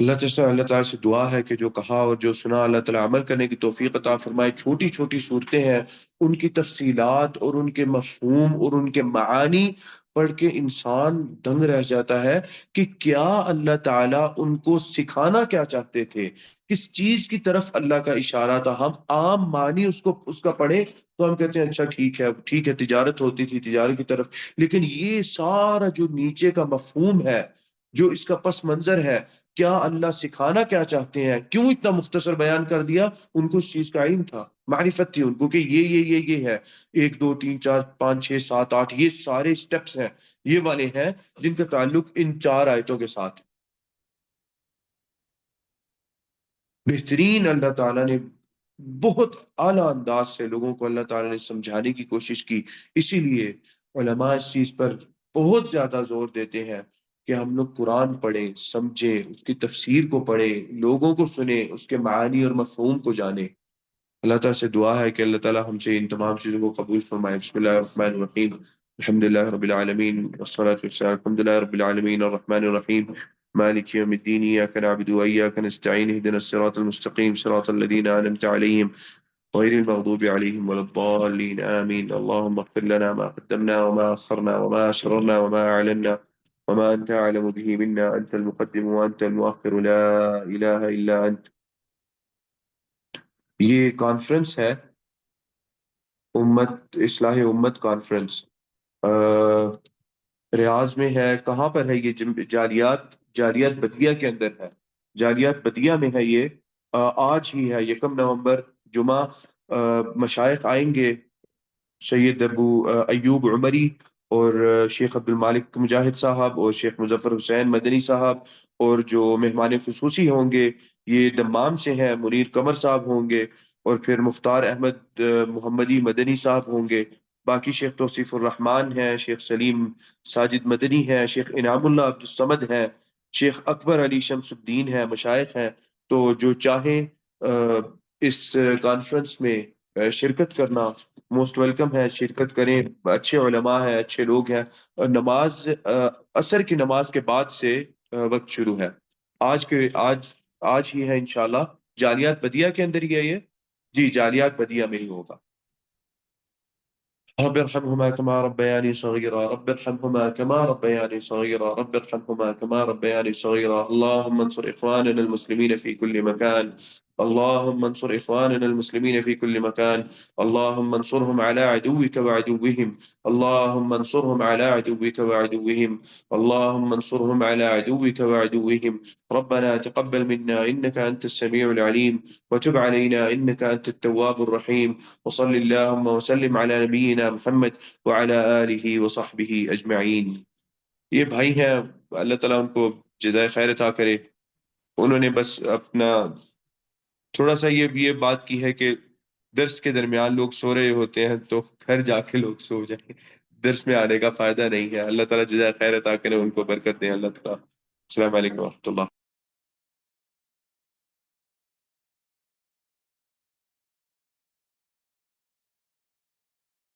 اللہ تعالیٰ سے دعا ہے کہ جو کہا اور جو سنا اللہ تعالیٰ عمل کرنے کی توفیق عطا فرمائے۔ چھوٹی چھوٹی صورتیں ہیں، ان کی تفصیلات اور ان کے مفہوم اور ان کے معانی پڑھ کے انسان دنگ رہ جاتا ہے کہ کیا اللہ تعالیٰ ان کو سکھانا کیا چاہتے تھے، کس چیز کی طرف اللہ کا اشارہ تھا۔ ہم عام معنی اس کا پڑھیں تو ہم کہتے ہیں اچھا ٹھیک ہے، ٹھیک ہے، تجارت ہوتی تھی، تجارت کی طرف، لیکن یہ سارا جو نیچے کا مفہوم ہے، جو اس کا پس منظر ہے، کیا اللہ سکھانا کیا چاہتے ہیں، کیوں اتنا مختصر بیان کر دیا، ان کو اس چیز کا علم تھا، معرفت تھی ان کو کہ یہ ہے، 1 2 3 4 5 6 7 8، یہ سارے سٹیپس ہیں، یہ والے ہیں جن کا تعلق ان 4 آیتوں کے ساتھ۔ بہترین اللہ تعالیٰ نے بہت اعلیٰ انداز سے لوگوں کو اللہ تعالیٰ نے سمجھانے کی کوشش کی، اسی لیے علماء اس چیز پر بہت زیادہ زور دیتے ہیں کہ ہم لوگ قرآن پڑھیں، سمجھیں، اس کی تفسیر کو پڑھیں، لوگوں کو سنیں، اس کے معانی اور مفہوم کو جانیں۔ اللہ تعالیٰ سے دعا ہے کہ اللہ تعالیٰ ہم سے ان تمام چیزوں کو قبول فرمائے۔ بسم اللہ الرحمن الرحیم، الحمد للہ رب العالمین والصلاة والسلام، الحمد للہ رب العالمین الرحمن الرحیم مالک یوم الدین، ایاک نعبد و ایاک نستعین، اهدنا الصراط المستقیم صراط الذین انعمت علیہم غیر المغضوب علیہم ولا الضالین آمین۔ اللهم اغفر لنا ما قدمنا وما أخرنا وما أسررنا وما أعلنا وما أنت أعلم به منا، أنت المقدم وأنت المؤخر، لا إله إلا أنت۔ یہ کانفرنس ہے امت اصلاح امت کانفرنس ریاض میں ہے. کہاں پر ہے یہ؟ جالیات بدیہ کے اندر ہے. جالیات بدیہ میں ہے یہ. آج ہی ہے 1 نومبر جمعہ. مشائخ آئیں گے، سید ابو ایوب عمری اور شیخ عبد المالک مجاہد صاحب اور شیخ مظفر حسین مدنی صاحب، اور جو مہمان خصوصی ہوں گے یہ دمام سے ہیں، منیر قمر صاحب ہوں گے، اور پھر مختار احمد محمدی مدنی صاحب ہوں گے. باقی شیخ توصیف الرحمان ہیں، شیخ سلیم ساجد مدنی ہے، شیخ انعام اللہ عبد الصمد ہے، شیخ اکبر علی شمس الدین ہے، مشائخ ہیں. تو جو چاہیں اس کانفرنس میں شرکت کرنا موسٹ ویلکم ہے، شرکت کریں. اچھے علماء ہیں، اچھے لوگ ہیں. اور نماز عصر کی نماز کے بعد سے وقت شروع ہے. آج ہی ہے انشاءاللہ. جالیات بدیہ کے اندر ہی ہے یہ. جی جالیات بدیہ میں ہی ہوگا. رب ارحمهما كما ربياني صغيرا، رب ارحمهما كما ربياني صغيرا، رب ارحمهما كما ربياني صغيرا. اللهم انصر إخواننا المسلمين في كل مكان، اللهم انصر إخواننا المسلمين في كل مكان، اللهم انصرهم على عدوك وعدوهم، اللهم انصرهم على عدوك وعدوهم، اللهم انصرهم على عدوك وعدوهم. ربنا تقبل منا إنك أنت السميع العليم، وتب علينا إنك أنت التواب الرحيم. وصل اللهم وسلم على نبينا محمد وعلى آلہ وصحبہ اجمعین. یہ بھائی ہیں، اللہ تعالیٰ ان کو جزائے خیر عطا کرے. انہوں نے بس اپنا تھوڑا سا یہ بات کی ہے کہ درس کے درمیان لوگ سو رہے ہوتے ہیں تو گھر جا کے لوگ سو جائیں، درس میں آنے کا فائدہ نہیں ہے. اللہ تعالیٰ جزائے خیر عطا کرے، ان کو برکت دیں اللہ تعالیٰ. السلام علیکم ورحمۃ اللہ.